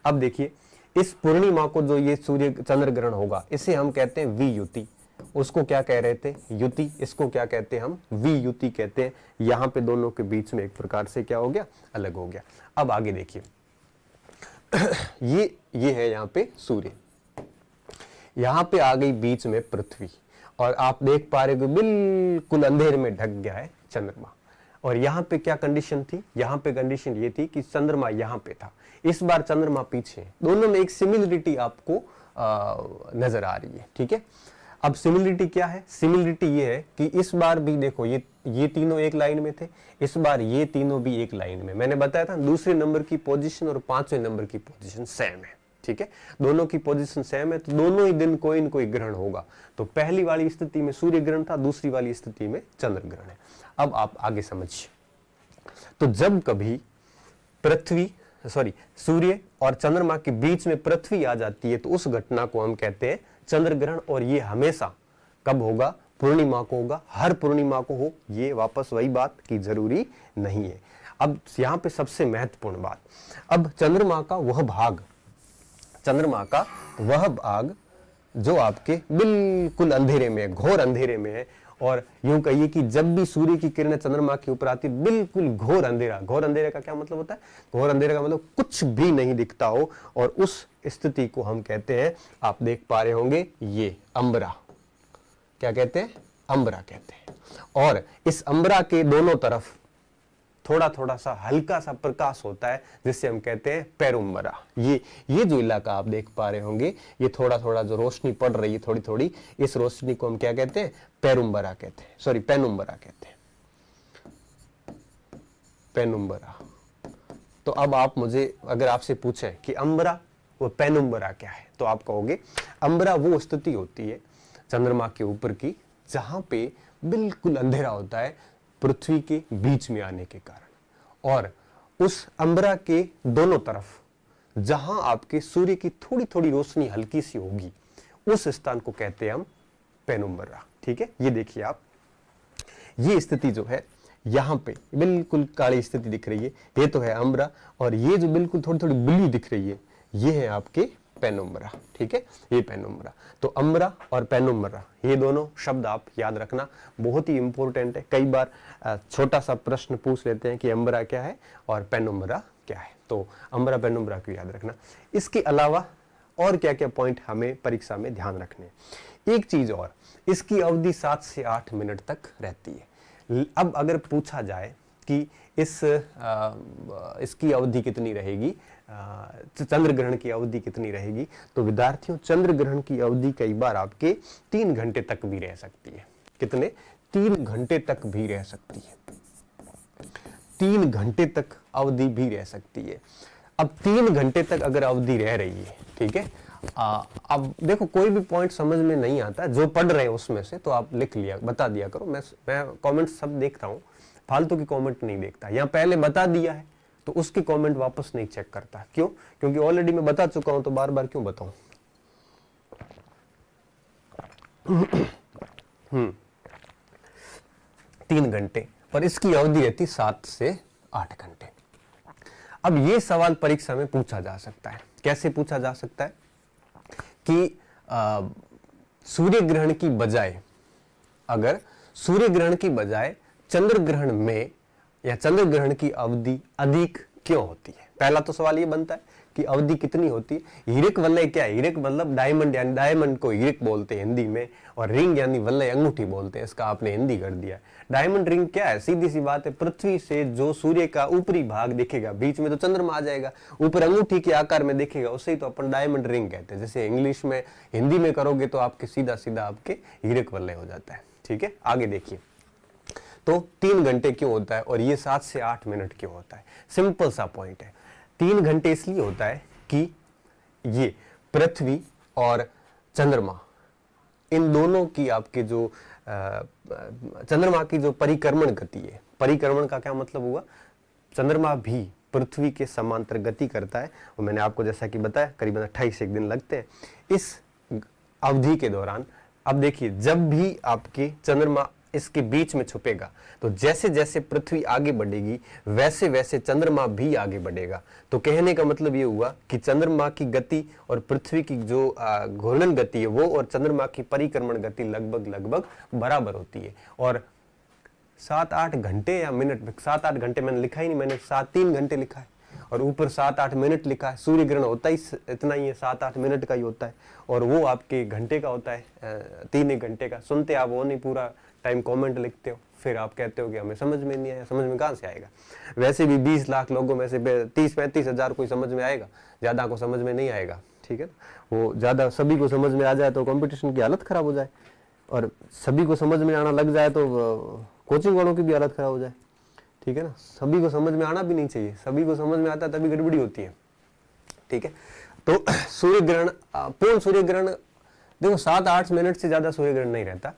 अब देखिए, इस पूर्णिमा को जो ये सूर्य चंद्र ग्रहण होगा इसे हम कहते हैं वियुति। उसको क्या कह रहे थे, युति। इसको क्या कहते हैं हम, वियुति कहते हैं। यहां पे दोनों के बीच में एक प्रकार से क्या हो गया, अलग हो गया। अब आगे देखिए ये है यहाँ पे सूर्य, यहां पे आ गई बीच में पृथ्वी, और आप देख पा रहे हो बिल्कुल अंधेरे में ढक गया है चंद्रमा। और यहां पे क्या कंडीशन थी, यहां पे कंडीशन ये थी कि चंद्रमा यहां पे था, इस बार चंद्रमा पीछे है। दोनों में एक सिमिलरिटी आपको नजर आ रही है, ठीक है। अब सिमिलरिटी क्या है, सिमिलरिटी ये है कि इस बार भी देखो ये तीनों एक लाइन में थे, इस बार ये तीनों भी एक लाइन में। मैंने बताया था दूसरे नंबर की पोजीशन और पांचवें नंबर की पोजीशन सेम है, ठीक है। दोनों की पोजीशन सेम है, तो दोनों ही दिन कोई न कोई ग्रहण होगा। तो पहली वाली स्थिति में सूर्य ग्रहण था, दूसरी वाली स्थिति में चंद्र ग्रहण है। अब आप आगे समझिए। तो जब कभी सूर्य और चंद्रमा के बीच में पृथ्वी आ जाती है तो उस घटना को हम कहते हैं चंद्र ग्रहण। और ये हमेशा कब होगा, पूर्णिमा को होगा, हर पूर्णिमा को हो, ये वापस वही बात की जरूरी नहीं है। अब यहां पे सबसे महत्वपूर्ण बात, अब चंद्रमा का वह भाग जो आपके बिल्कुल अंधेरे में, घोर अंधेरे में है, और यूं कहिए कि जब भी सूर्य की किरणें चंद्रमा के ऊपर आती बिल्कुल घोर अंधेरा। घोर अंधेरे का क्या मतलब होता है, घोर अंधेरे का मतलब कुछ भी नहीं दिखता हो, और उस स्थिति को हम कहते हैं, आप देख पा रहे होंगे, ये अंबरा। क्या कहते हैं, अंबरा कहते हैं। और इस अंबरा के दोनों तरफ थोड़ा थोड़ा सा हल्का सा प्रकाश होता है, जिससे हम कहते हैं पेरुम्बरा। ये जो इलाका आप देख पा रहे होंगे, ये थोड़ा थोड़ा जो रोशनी पड़ रही है थोड़ी थोड़ी, इस रोशनी को हम क्या कहते हैं, पेरुम्बरा कहते हैं, सॉरी पेनुम्बरा कहते हैं, पेनुम्बरा। तो अब आप मुझे अगर आपसे पूछें कि अंबरा व पेनुम्बरा क्या है, तो आप कहोगे अंबरा वो स्थिति होती है चंद्रमा के ऊपर की जहां पे बिल्कुल अंधेरा होता है पृथ्वी के बीच में आने के कारण, और उस अंबरा के दोनों तरफ जहां आपके सूर्य की थोड़ी थोड़ी रोशनी हल्की सी होगी, उस स्थान को कहते हैं हम पेनुम्बरा, ठीक है। ये देखिए आप, ये स्थिति जो है यहां पे बिल्कुल काली स्थिति दिख रही है, ये तो है अंबरा, और ये जो बिल्कुल थोड़ी थोड़ी ब्लू दिख रही है, ये है आपके पेनुम्बरा, ठीक है, ये पेनुम्बरा। तो अंबरा और पेनुम्बरा, ये दोनों शब्द आप याद रखना, बहुत ही इंपॉर्टेंट है। कई बार छोटा सा प्रश्न पूछ लेते हैं कि अंबरा क्या है और पेनुम्बरा क्या है, तो अंबरा पेनुम्बरा को याद रखना। इसके अलावा और क्या क्या पॉइंट हमें परीक्षा में ध्यान रखने, एक चीज और, इसकी अवधि 7 से 8 मिनट तक रहती है। अब अगर पूछा जाए कि इसकी अवधि कितनी रहेगी, चंद्र ग्रहण की अवधि कितनी रहेगी, तो विद्यार्थियों चंद्र ग्रहण की अवधि कई बार आपके 3 घंटे तक भी रह सकती है। कितने, 3 घंटे तक भी रह सकती है, 3 घंटे तक अवधि भी रह सकती है। अब 3 घंटे तक अगर अवधि रह रही है, ठीक है, अब देखो कोई भी पॉइंट समझ में नहीं आता, जो पढ़ रहे हैं उसमें से तो आप लिख लिया, बता दिया करो। मैं कमेंट सब देखता हूँ, फालतू की कमेंट नहीं देखता। यहाँ पहले बता दिया है तो उसकी कमेंट वापस नहीं चेक करता, क्यों, क्योंकि ऑलरेडी मैं बता चुका हूं, तो बार बार क्यों बताऊं। 3 घंटे, और इसकी अवधि रहती 7 से 8 घंटे। अब ये सवाल परीक्षा में पूछा जा सकता है, कैसे पूछा जा सकता है कि सूर्य ग्रहण की बजाय, अगर सूर्य ग्रहण की बजाय चंद्र ग्रहण में या चंद्र ग्रहण की अवधि अधिक क्यों होती है। पहला तो सवाल ये बनता है कि अवधि कितनी होती है। हीरक वलय क्या है, हीरक मतलब डायमंड, यानी डायमंड को हीरक बोलते हैं हिंदी में, और रिंग यानी वलय अंगूठी बोलते हैं, इसका आपने हिंदी कर दिया। डायमंड रिंग क्या है, सीधी सी बात है, पृथ्वी से जो सूर्य का ऊपरी भाग दिखेगा, बीच में तो चंद्रमा आ जाएगा, ऊपर अंगूठी के आकार में दिखेगा, उसे ही तो अपन डायमंड रिंग कहते हैं। जैसे इंग्लिश में, हिंदी में करोगे तो आपके सीधा सीधा आपके हीरक वलय हो जाता है, ठीक है। आगे देखिए, तो 3 घंटे क्यों होता है और ये 7 से 8 मिनट क्यों होता है। सिंपल सा पॉइंट है, 3 घंटे इसलिए होता है कि ये पृथ्वी और चंद्रमा, इन दोनों की आपके जो चंद्रमा की जो परिक्रमण गति है, परिक्रमण का क्या मतलब हुआ, चंद्रमा भी पृथ्वी के समांतर गति करता है, और मैंने आपको जैसा कि बताया करीबन 28 दिन लगते हैं। इस अवधि के दौरान अब देखिए, जब भी आपके चंद्रमा इसके बीच में छुपेगा। तो जैसे जैसे पृथ्वी आगे बढ़ेगी वैसे वैसे चंद्रमा भी आगे बढ़ेगा। तो कहने का मतलब ये हुआ कि चंद्रमा की गति और पृथ्वी की जो घूर्णन गति है वो और चंद्रमा की परिक्रमण गति लगभग लगभग बराबर होती है। और 7-8 घंटे या मिनट, 7-8 घंटे मैंने लिखा ही नहीं, मैंने 3 घंटे लिखा है और ऊपर 7-8 मिनट लिखा है। सूर्य ग्रहण होता ही इतना ही है, 7-8 मिनट का ही होता है और वो आपके घंटे का होता है, 3-1 घंटे का। सुनते आप वो नहीं, पूरा टाइम कमेंट लिखते हो, फिर आप कहते हो कि हमें समझ में नहीं आया। समझ में कहाँ से आएगा? वैसे भी 20 लाख लोगों में से 30-35 हजार कोई समझ में आएगा, ज्यादा को समझ में नहीं आएगा, ठीक है ना। वो ज्यादा सभी को समझ में आ जाए तो कंपटीशन की हालत खराब हो जाए, और सभी को समझ में आना लग जाए तो कोचिंग वालों की भी हालत खराब हो जाए, ठीक है ना। सभी को समझ में आना भी नहीं चाहिए, सभी को समझ में आता है तभी गड़बड़ी होती है, ठीक है। तो सूर्य ग्रहण, पूर्ण सूर्य ग्रहण देखो 7-8 मिनट से ज्यादा सूर्य ग्रहण नहीं रहता।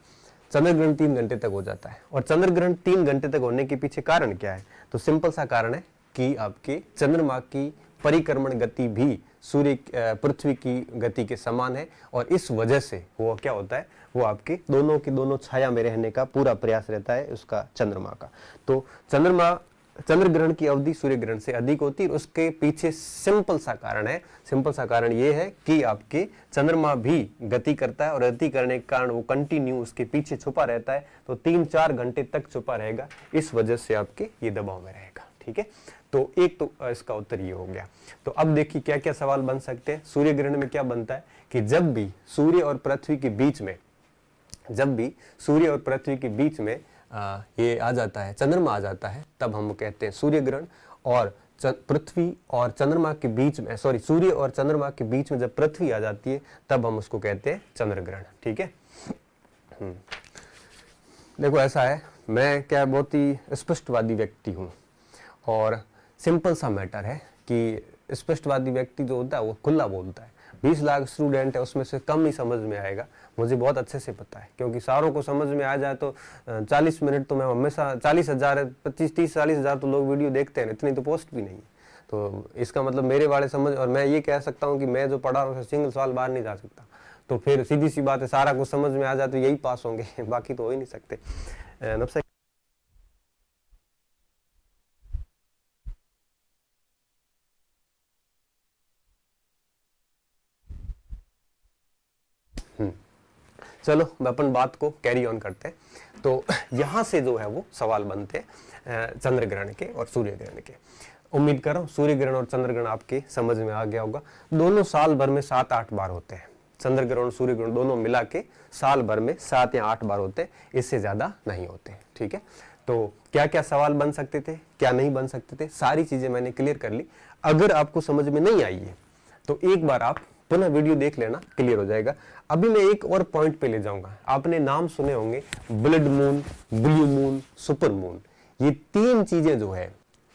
चंद्र ग्रहण 3 घंटे तक हो जाता है। और चंद्र ग्रहण 3 घंटे तक होने के पीछे कारण क्या है? तो सिंपल सा कारण है कि आपके चंद्रमा की परिक्रमण गति भी सूर्य पृथ्वी की गति के समान है, और इस वजह से वो क्या होता है, वो आपके दोनों की दोनों छाया में रहने का पूरा प्रयास रहता है उसका, चंद्रमा का। तो चंद्र ग्रहण की अवधि सूर्य ग्रहण से अधिक होती है। उसके पीछे सिंपल सा कारण है, सिंपल सा कारण ये है कि आपके चंद्रमा भी गति करता है, और गति करने के कारण वो कंटिन्यू उसके पीछे छुपा रहता है, तो 3-4 घंटे तक छुपा रहेगा। इस वजह से आपके ये दबाव में रहेगा, ठीक है। तो एक तो इसका उत्तर ये हो गया। तो अब देखिए क्या क्या सवाल बन सकते हैं। सूर्य ग्रहण में क्या बनता है कि जब भी सूर्य और पृथ्वी के बीच में, जब भी सूर्य और पृथ्वी के बीच में ये आ जाता है, चंद्रमा आ जाता है, तब हम कहते हैं सूर्य ग्रहण। और पृथ्वी और चंद्रमा के बीच में, सॉरी, सूर्य और चंद्रमा के बीच में जब पृथ्वी आ जाती है तब हम उसको कहते हैं चंद्र ग्रहण, ठीक है। देखो ऐसा है, मैं क्या बहुत ही स्पष्टवादी व्यक्ति हूँ, और सिंपल सा मैटर है कि स्पष्टवादी व्यक्ति जो होता है वो खुला बोलता है। 20 लाख स्टूडेंट है, उसमें से कम ही समझ में आएगा, मुझे बहुत अच्छे से पता है, क्योंकि सारों को समझ में आ जाए तो 40 मिनट तो मैं हमेशा 40,000 25-30-40 हजार तो लोग वीडियो देखते हैं, इतनी तो पोस्ट भी नहीं है। तो इसका मतलब मेरे वाले समझ, और मैं ये कह सकता हूँ कि मैं जो पढ़ा रहा हूँ सिंगल सवाल बाहर नहीं जा सकता। तो फिर सीधी सी बात है, सारा कुछ समझ में आ जाए तो यही पास होंगे, बाकी तो हो ही नहीं सकते। चलो अपन बात को कैरी ऑन करते हैं। तो यहाँ से जो है वो सवाल बनते हैं चंद्र ग्रहण के और सूर्य ग्रहण के। उम्मीद कर रहा हूँ सूर्य ग्रहण और चंद्र ग्रहण आपके समझ में आ गया होगा। दोनों साल भर में 7-8 बार होते हैं। चंद्र ग्रहण और सूर्य ग्रहण दोनों मिला के साल भर में 7 या 8 बार होते हैं, इससे ज्यादा नहीं होते, ठीक है। तो क्या क्या सवाल बन सकते थे, क्या नहीं बन सकते थे, सारी चीजें मैंने क्लियर कर ली। अगर आपको समझ में नहीं आई है तो एक बार आप पुनः वीडियो देख लेना, क्लियर हो जाएगा। अभी मैं एक और पॉइंट पे ले जाऊंगा। आपने नाम सुने होंगे blood moon, blue moon, super moon. ये 3 चीजें जो है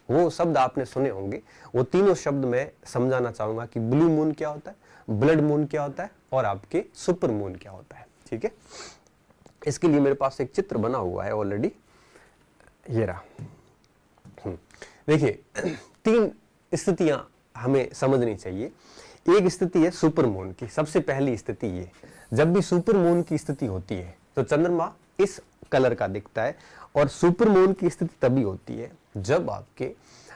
वो शब्द आपने सुने होंगे। वो तीनों शब्द मैं समझाना चाहूंगा कि ब्लू मून क्या होता है, ब्लड मून क्या होता है और आपके सुपर मून क्या होता है, ठीक है। इसके लिए मेरे पास एक चित्र बना हुआ है ऑलरेडी, ये रहा। देखिए 3 स्थितियां हमें समझनी चाहिए। एक स्थिति है सुपर मून की। सबसे पहली स्थिति ये, जब भी सुपर मून की स्थिति होती है तो चंद्रमा इस कलर का दिखता है, और सुपर मून की स्थिति तभी होती है जब आपके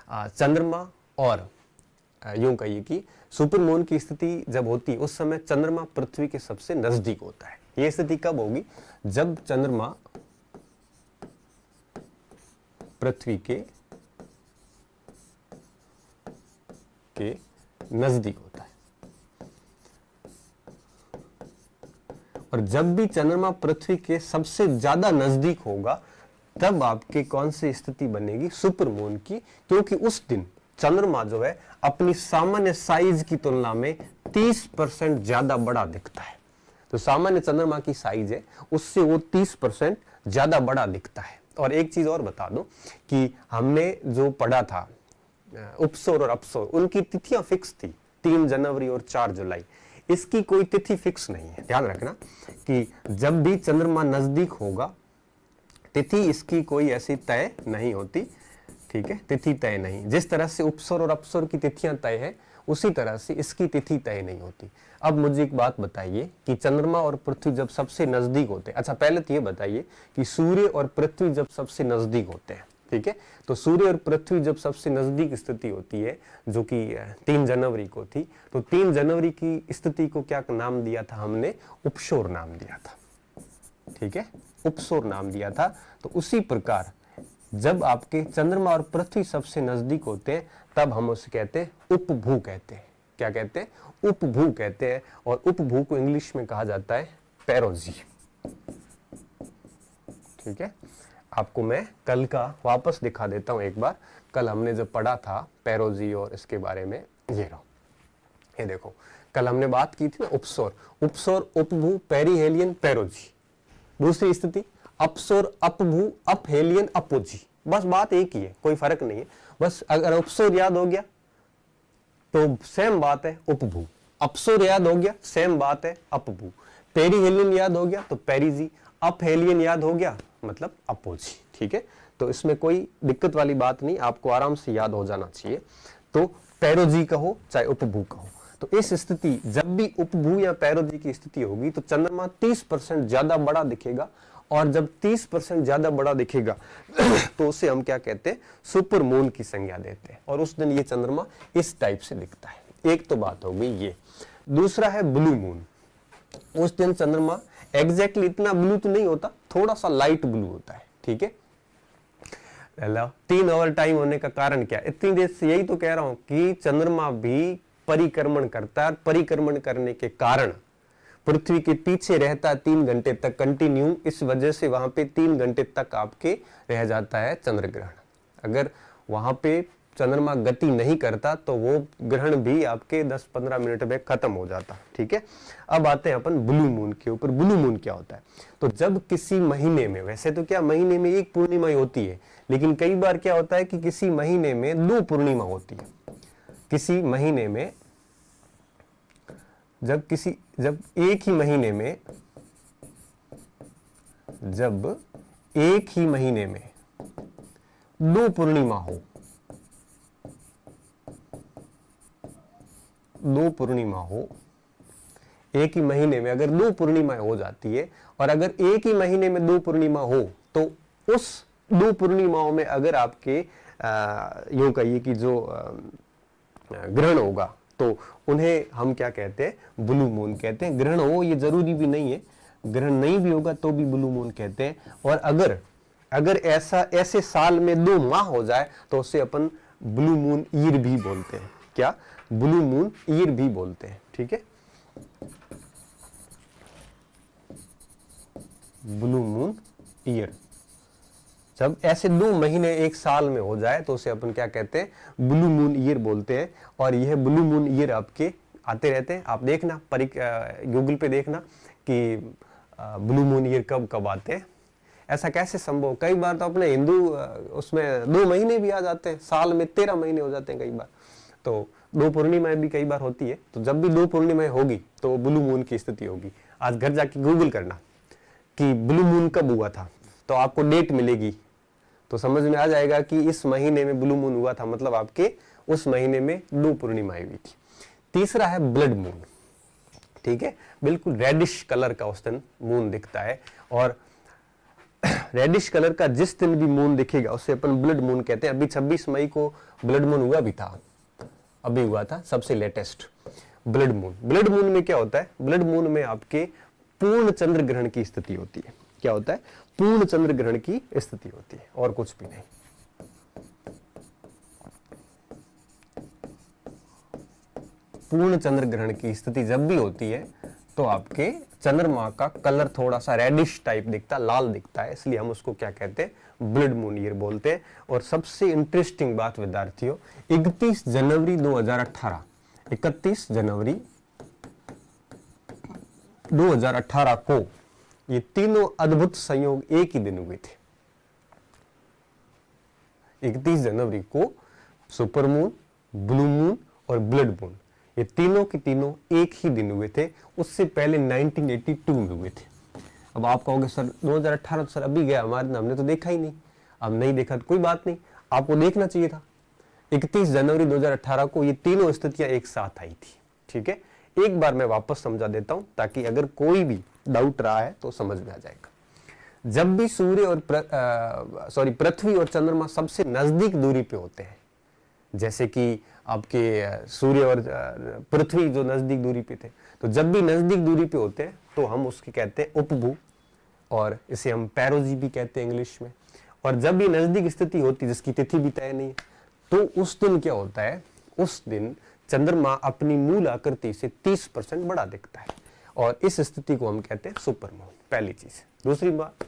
चंद्रमा, और यूं कहिए कि सुपर मून की स्थिति जब होती है उस समय चंद्रमा पृथ्वी के सबसे नजदीक होता है। यह स्थिति कब होगी? जब चंद्रमा पृथ्वी के नजदीक होता है। और जब भी चंद्रमा पृथ्वी के सबसे ज्यादा नजदीक होगा तब आपके कौन सी स्थिति बनेगी? सुपर मून की, क्योंकि उस दिन चंद्रमा जो है अपनी सामान्य साइज की तुलना में 30% ज्यादा बड़ा दिखता है। तो सामान्य चंद्रमा की साइज है उससे वो 30% ज्यादा बड़ा दिखता है। और एक चीज और बता दूं कि हमने जो पढ़ा था उपसौर और अपसौर, उनकी तिथियां फिक्स थी, 3 जनवरी और 4 जुलाई। इसकी कोई तिथि फिक्स नहीं है। ध्यान रखना कि जब भी चंद्रमा नजदीक होगा तिथि इसकी कोई ऐसी तय नहीं होती, ठीक है, तिथि तय नहीं। जिस तरह से उपसौर और अपसौर की तिथियां तय है उसी तरह से इसकी तिथि तय नहीं होती। अब मुझे एक बात बताइए कि चंद्रमा और पृथ्वी जब सबसे नजदीक होते हैं, अच्छा पहले तो ये बताइए कि सूर्य और पृथ्वी जब सबसे नजदीक होते हैं, ठीक है, तो सूर्य और पृथ्वी जब सबसे नजदीक स्थिति होती है जो कि 3 जनवरी को थी, तो 3 जनवरी की स्थिति को क्या नाम दिया था हमने? उपसौर नाम दिया था, ठीक है, उपसौर नाम दिया था। तो उसी प्रकार जब आपके चंद्रमा और पृथ्वी सबसे नजदीक होते हैं तब हम उसे कहते हैं उपभू कहते हैं। क्या कहते हैं? उपभू कहते हैं। और उपभू को इंग्लिश में कहा जाता है पेरोजी, ठीक है। आपको मैं कल का वापस दिखा देता हूं एक बार। कल हमने जब पढ़ा था पेरोजी और इसके बारे में, ये रहो, ये देखो, कल हमने बात की थी ना उपसौर, उपसौर, उपभू, पेरीहेलियन, पेरोजी। दूसरी स्थिति अपसौर, अपभू, अपहेलियन, अपोजी। बस बात एक ही है, कोई फर्क नहीं है। बस अगर उपसौर याद हो गया तो सेम बात है उपभू, अपसौर याद हो गया सेम बात है अपभू, पेरीहेलियन याद हो गया तो पेरीजी, अपहेलियन याद हो गया मतलब अपोजी, ठीक है। तो इसमें कोई दिक्कत वाली बात नहीं, आपको आराम से याद हो जाना चाहिए। तो पेरोजी कहो चाहे उपभू कहो, तो इस स्थिति जब भी उपभू या पेरोजी की स्थिति होगी तो चंद्रमा 30% ज्यादा बड़ा दिखेगा। और जब 30% ज्यादा बड़ा दिखेगा तो उसे हम क्या कहते हैं? सुपर मून की संज्ञा देते हैं। और उस दिन ये चंद्रमा इस टाइप से दिखता है। एक तो बात हो गई ये। दूसरा है ब्लू मून। उस दिन चंद्रमा एग्जैक्टली इतना ब्लू तो नहीं होता, थोड़ा सा लाइट ब्लू होता है, ठीक है। 3 आवर टाइम होने का कारण क्या? इतनी देर से यही तो कह रहा हूं कि चंद्रमा भी परिक्रमण करता है। परिक्रमण करने के कारण पृथ्वी के पीछे रहता है 3 घंटे तक कंटिन्यू, इस वजह से वहां पे 3 घंटे तक आपके रह जाता है चंद्र ग्रहण। अगर वहां पे चंद्रमा गति नहीं करता तो वो ग्रहण भी आपके 10-15 मिनट में खत्म हो जाता, ठीक है। अब आते हैं अपन ब्लू मून के ऊपर। ब्लू मून क्या होता है? तो जब किसी महीने में, वैसे तो क्या महीने में एक पूर्णिमा ही होती है, लेकिन कई बार क्या होता है कि किसी महीने में 2 पूर्णिमा होती है। किसी महीने में जब एक ही महीने में 2 पूर्णिमा हो, 2 पूर्णिमा हो, एक ही महीने में अगर 2 पूर्णिमाएं हो जाती है, और अगर एक ही महीने में 2 पूर्णिमा हो तो उस 2 पूर्णिमाओं में अगर आपके यूं कहिए कि जो ग्रहण होगा तो उन्हें हम क्या कहते हैं? ब्लू मून कहते हैं। ग्रहण हो ये जरूरी भी नहीं है, ग्रहण नहीं भी होगा तो भी ब्लू मून कहते हैं। और अगर ऐसे साल में 2 माह हो जाए तो उसे अपन ब्लू मून ईयर भी बोलते हैं। क्या? ब्लू मून ईयर भी बोलते हैं, ठीक है। ब्लू मून ईयर, जब ऐसे 2 महीने एक साल में हो जाए तो उसे अपन क्या कहते हैं? ब्लू मून ईयर बोलते हैं। और यह ब्लू मून ईयर आपके आते रहते हैं। आप देखना गूगल पे देखना कि ब्लू मून ईयर कब कब आते हैं। ऐसा कैसे संभव? कई बार तो अपने हिंदू उसमें 2 महीने भी आ जाते हैं, साल में 13 महीने हो जाते हैं कई बार। तो 2 पूर्णिमाएं भी कई बार होती है। तो जब भी 2 पूर्णिमाएं होगी तो ब्लू मून की स्थिति होगी। आज घर जाके गूगल करना कि ब्लू मून कब हुआ था, तो आपको डेट मिलेगी, तो समझ में आ जाएगा कि इस महीने में ब्लू मून हुआ था, मतलब आपके उस महीने में 2 पूर्णिमाएं हुई थी। तीसरा है ब्लड मून, ठीक है। बिल्कुल रेडिश कलर का उस दिन मून दिखता है। और रेडिश कलर का जिस दिन भी मून दिखेगा उसे अपन ब्लड मून कहते हैं। अभी 26 मई को ब्लड मून हुआ भी था, अभी हुआ था सबसे latest blood moon. Blood moon में क्या होता है? ब्लड मून में आपके पूर्ण चंद्र ग्रहण की स्थिति होती है। क्या होता है? पूर्ण चंद्र ग्रहण की स्थिति होती है, और कुछ भी नहीं। पूर्ण चंद्र ग्रहण की स्थिति जब भी होती है तो आपके चंद्रमा का कलर थोड़ा सा रेडिश टाइप दिखता, लाल दिखता है, इसलिए हम उसको क्या कहते हैं? ब्लड मून ईयर बोलते हैं। और सबसे इंटरेस्टिंग बात विद्यार्थियों, 31 जनवरी 2018, 31 जनवरी 2018 को ये तीनों अद्भुत संयोग एक ही दिन हुए थे। 31 जनवरी को सुपर मून, ब्लू मून और ब्लड मून, ये तीनों के तीनों एक ही दिन हुए थे। उससे पहले 1982 में हुए थे। अब आप कहोगे सर 2018 तो सर अभी गया, हमने तो देखा ही नहीं। अब नहीं देखा तो कोई बात नहीं, आपको देखना चाहिए था, 31 जनवरी 2018 को ये तीनों स्थितियां एक साथ आई थी। ठीक है, एक बार मैं वापस समझा देता हूं ताकि अगर कोई भी डाउट रहा है तो समझ में आ जाएगा। जब भी सूर्य और पृथ्वी और चंद्रमा सबसे नजदीक दूरी पे होते हैं, जैसे कि आपके सूर्य और पृथ्वी जो नजदीक दूरी पे थे, तो जब भी नजदीक दूरी पे होते हैं तो हम उसके कहते हैं उपभू, और इसे हम पैरोजी भी कहते हैं इंग्लिश में। और जब भी नजदीक स्थिति होती है जिसकी तिथि भी तय नहीं है, तो उस दिन क्या होता है, उस दिन चंद्रमा अपनी मूल आकृति से 30% बड़ा दिखता है, और इस स्थिति को हम कहते हैं सुपर मून। पहली चीज। दूसरी बात,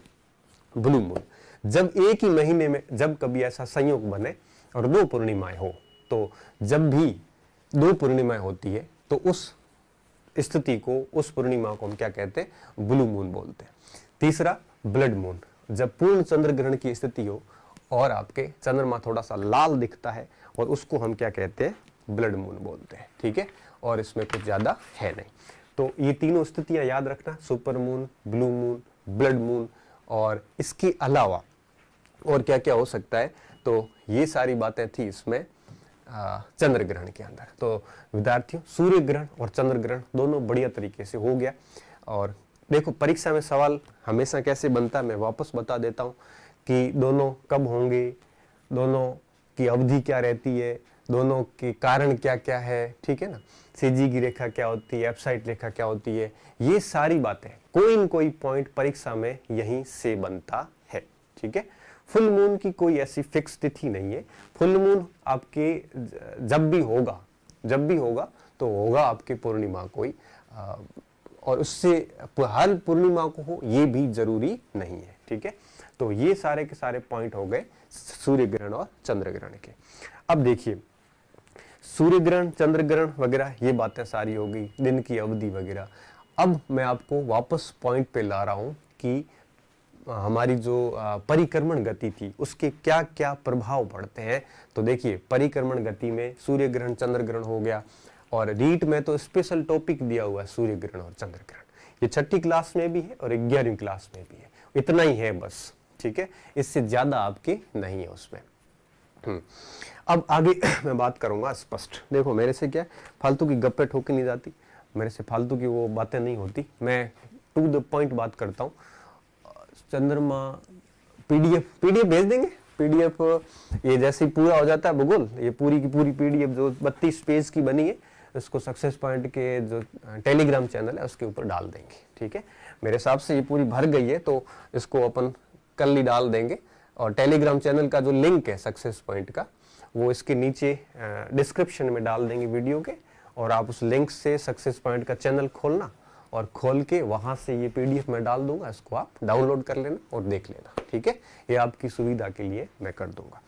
ब्लू मून। जब एक ही महीने में जब कभी ऐसा संयोग बने और 2 पूर्णिमाएं हो, तो जब भी 2 पूर्णिमाएं होती है तो उस स्थिति को, उस पूर्णिमा को हम क्या कहते हैं, ब्लू मून बोलते हैं। तीसरा, ब्लड मून। जब पूर्ण चंद्र ग्रहण की स्थिति हो और आपके चंद्रमा थोड़ा सा लाल दिखता है, और उसको हम क्या कहते हैं, ब्लड मून बोलते हैं। ठीक है, और इसमें कुछ ज्यादा है नहीं। तो ये तीनों स्थितियां याद रखना, super moon, blue moon, blood moon, और इसके अलावा और क्या क्या हो सकता है। तो ये सारी बातें थी इसमें चंद्र ग्रहण के अंदर। तो विद्यार्थियों, सूर्य ग्रहण और चंद्र ग्रहण दोनों बढ़िया तरीके से हो गया। और देखो, परीक्षा में सवाल हमेशा कैसे बनता है, मैं वापस बता देता हूँ कि दोनों कब होंगे, दोनों की अवधि क्या रहती है, दोनों के कारण क्या क्या है। ठीक है ना, सीजी की रेखा क्या होती है, एप्साइट रेखा क्या होती है, ये सारी बातें कोई न कोई पॉइंट परीक्षा में यहीं से बनता है। ठीक है, फुल मून की कोई ऐसी फिक्स तिथि नहीं है। फुल मून आपके जब भी होगा तो होगा आपके पूर्णिमा कोई, और उससे हर पूर्णिमा को हो ये भी जरूरी नहीं है। ठीक है, तो ये सारे के सारे पॉइंट हो गए सूर्य ग्रहण और चंद्र ग्रहण के। अब देखिए, सूर्य ग्रहण, चंद्र ग्रहण वगैरह ये बातें सारी हो गई, दिन की अवधि वगैरह। अब मैं आपको वापस पॉइंट पे ला रहा हूं कि हमारी जो परिक्रमण गति थी उसके क्या क्या प्रभाव पड़ते हैं। तो देखिए, परिक्रमण गति में सूर्य ग्रहण, चंद्र ग्रहण हो गया, और रीट में तो स्पेशल टॉपिक दिया हुआ है सूर्य ग्रहण और चंद्र ग्रहण। ये 6ठी क्लास में भी है और 11वीं क्लास में भी है, इतना ही है बस। ठीक है, इससे ज्यादा आपके नहीं है उसमें। अब आगे मैं बात करूंगा स्पष्ट। देखो, मेरे से क्या फालतू की गप्पे ठोकी नहीं जाती, मेरे से फालतू की वो बातें नहीं होती, मैं टू द पॉइंट बात करता हूँ। चंद्रमा पीडीएफ भेज देंगे। पीडीएफ ये जैसे ही पूरा हो जाता है भूगोल, ये पूरी की पूरी पीडीएफ जो 32 पेज की बनी है, इसको सक्सेस पॉइंट के जो टेलीग्राम चैनल है उसके ऊपर डाल देंगे। ठीक है, मेरे हिसाब से ये पूरी भर गई है, तो इसको अपन कल ही डाल देंगे। और टेलीग्राम चैनल का जो लिंक है सक्सेस पॉइंट का, वो इसके नीचे डिस्क्रिप्शन में डाल देंगे वीडियो के, और आप उस लिंक से सक्सेस पॉइंट का चैनल खोलना, और खोल के वहां से ये पीडीएफ मैं डाल दूंगा, इसको आप डाउनलोड कर लेना और देख लेना। ठीक है, ये आपकी सुविधा के लिए मैं कर दूंगा।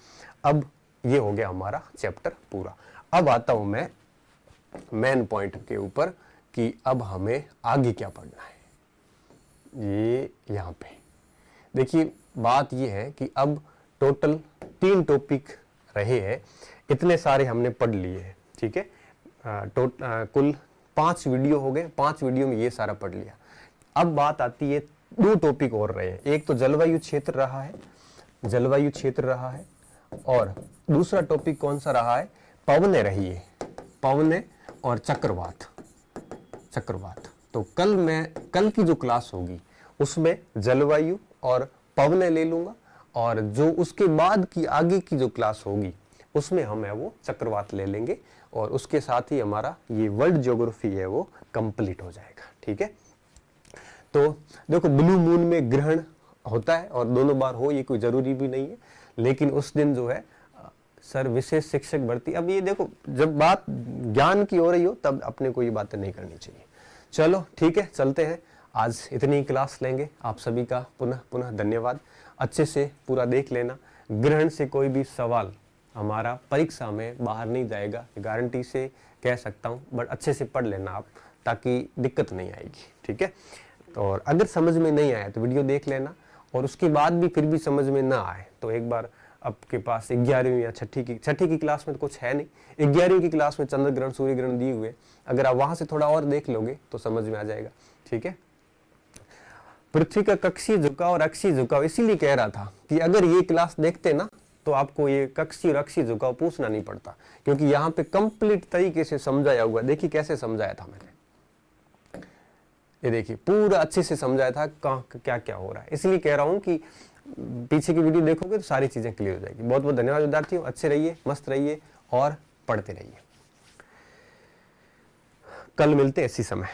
अब ये हो गया हमारा चैप्टर पूरा। अब आता हूं मैं मेन पॉइंट के ऊपर कि अब हमें आगे क्या पढ़ना है। ये यहाँ पे देखिए, बात ये है कि अब टोटल 3 टॉपिक रहे हैं, इतने सारे हमने पढ़ लिए हैं। ठीक है, कुल 5 वीडियो हो गए, 5 वीडियो में ये सारा पढ़ लिया। अब बात आती है, 2 टॉपिक और रहे हैं। एक तो जलवायु क्षेत्र रहा है, और दूसरा टॉपिक कौन सा रहा है, पवनें रही है, पवनें और चक्रवात। तो कल की जो क्लास होगी उसमें जलवायु और पवनें ले लूंगा, और जो उसके बाद की आगे की जो क्लास होगी उसमें हम है वो चक्रवात ले लेंगे, और उसके साथ ही हमारा ये वर्ल्ड ज्योग्राफी है वो कंप्लीट हो जाएगा। ठीक है, तो देखो, ब्लू मून में ग्रहण होता है, और दोनों बार हो ये कोई जरूरी भी नहीं है, लेकिन उस दिन जो है सर विशेष शिक्षक भर्ती। अब ये देखो, जब बात ज्ञान की हो रही हो तब अपने को ये बातें नहीं करनी चाहिए। चलो ठीक है, चलते हैं, आज इतनी क्लास लेंगे। आप सभी का पुनः धन्यवाद। अच्छे से पूरा देख लेना। ग्रहण से कोई भी सवाल हमारा परीक्षा में बाहर नहीं जाएगा, गारंटी से कह सकता हूँ, बट अच्छे से पढ़ लेना आप, ताकि दिक्कत नहीं आएगी। ठीक है, और अगर समझ में नहीं आया तो वीडियो देख लेना, और उसके बाद भी फिर भी समझ में ना आए तो एक बार आपके पास 11वीं या छठी की क्लास में तो कुछ है नहीं, 11वीं की क्लास में चंद्र ग्रहण, सूर्य ग्रहण दिए हुए, अगर आप वहां से थोड़ा और देख लोगे तो समझ में आ जाएगा। ठीक है, पृथ्वी का कक्षीय झुकाव और अक्षीय झुकाव इसीलिए कह रहा था कि अगर ये क्लास देखते ना तो आपको ये कक्षी और अक्षी झुकाव पूछना नहीं पड़ता, क्योंकि यहाँ पे कंप्लीट तरीके से समझाया हुआ। देखिए कैसे समझाया था मैंने, ये देखिए पूरा अच्छे से समझाया था कहाँ क्या क्या हो रहा है। इसलिए कह रहा हूँ कि पीछे की वीडियो देखोगे तो सारी चीजें क्लियर हो जाएगी। बहुत बहुत धन्यवाद विद्यार्थियों, अच्छे रहिए, मस्त रहिए और पढ़ते रहिए। कल मिलते हैं इसी समय।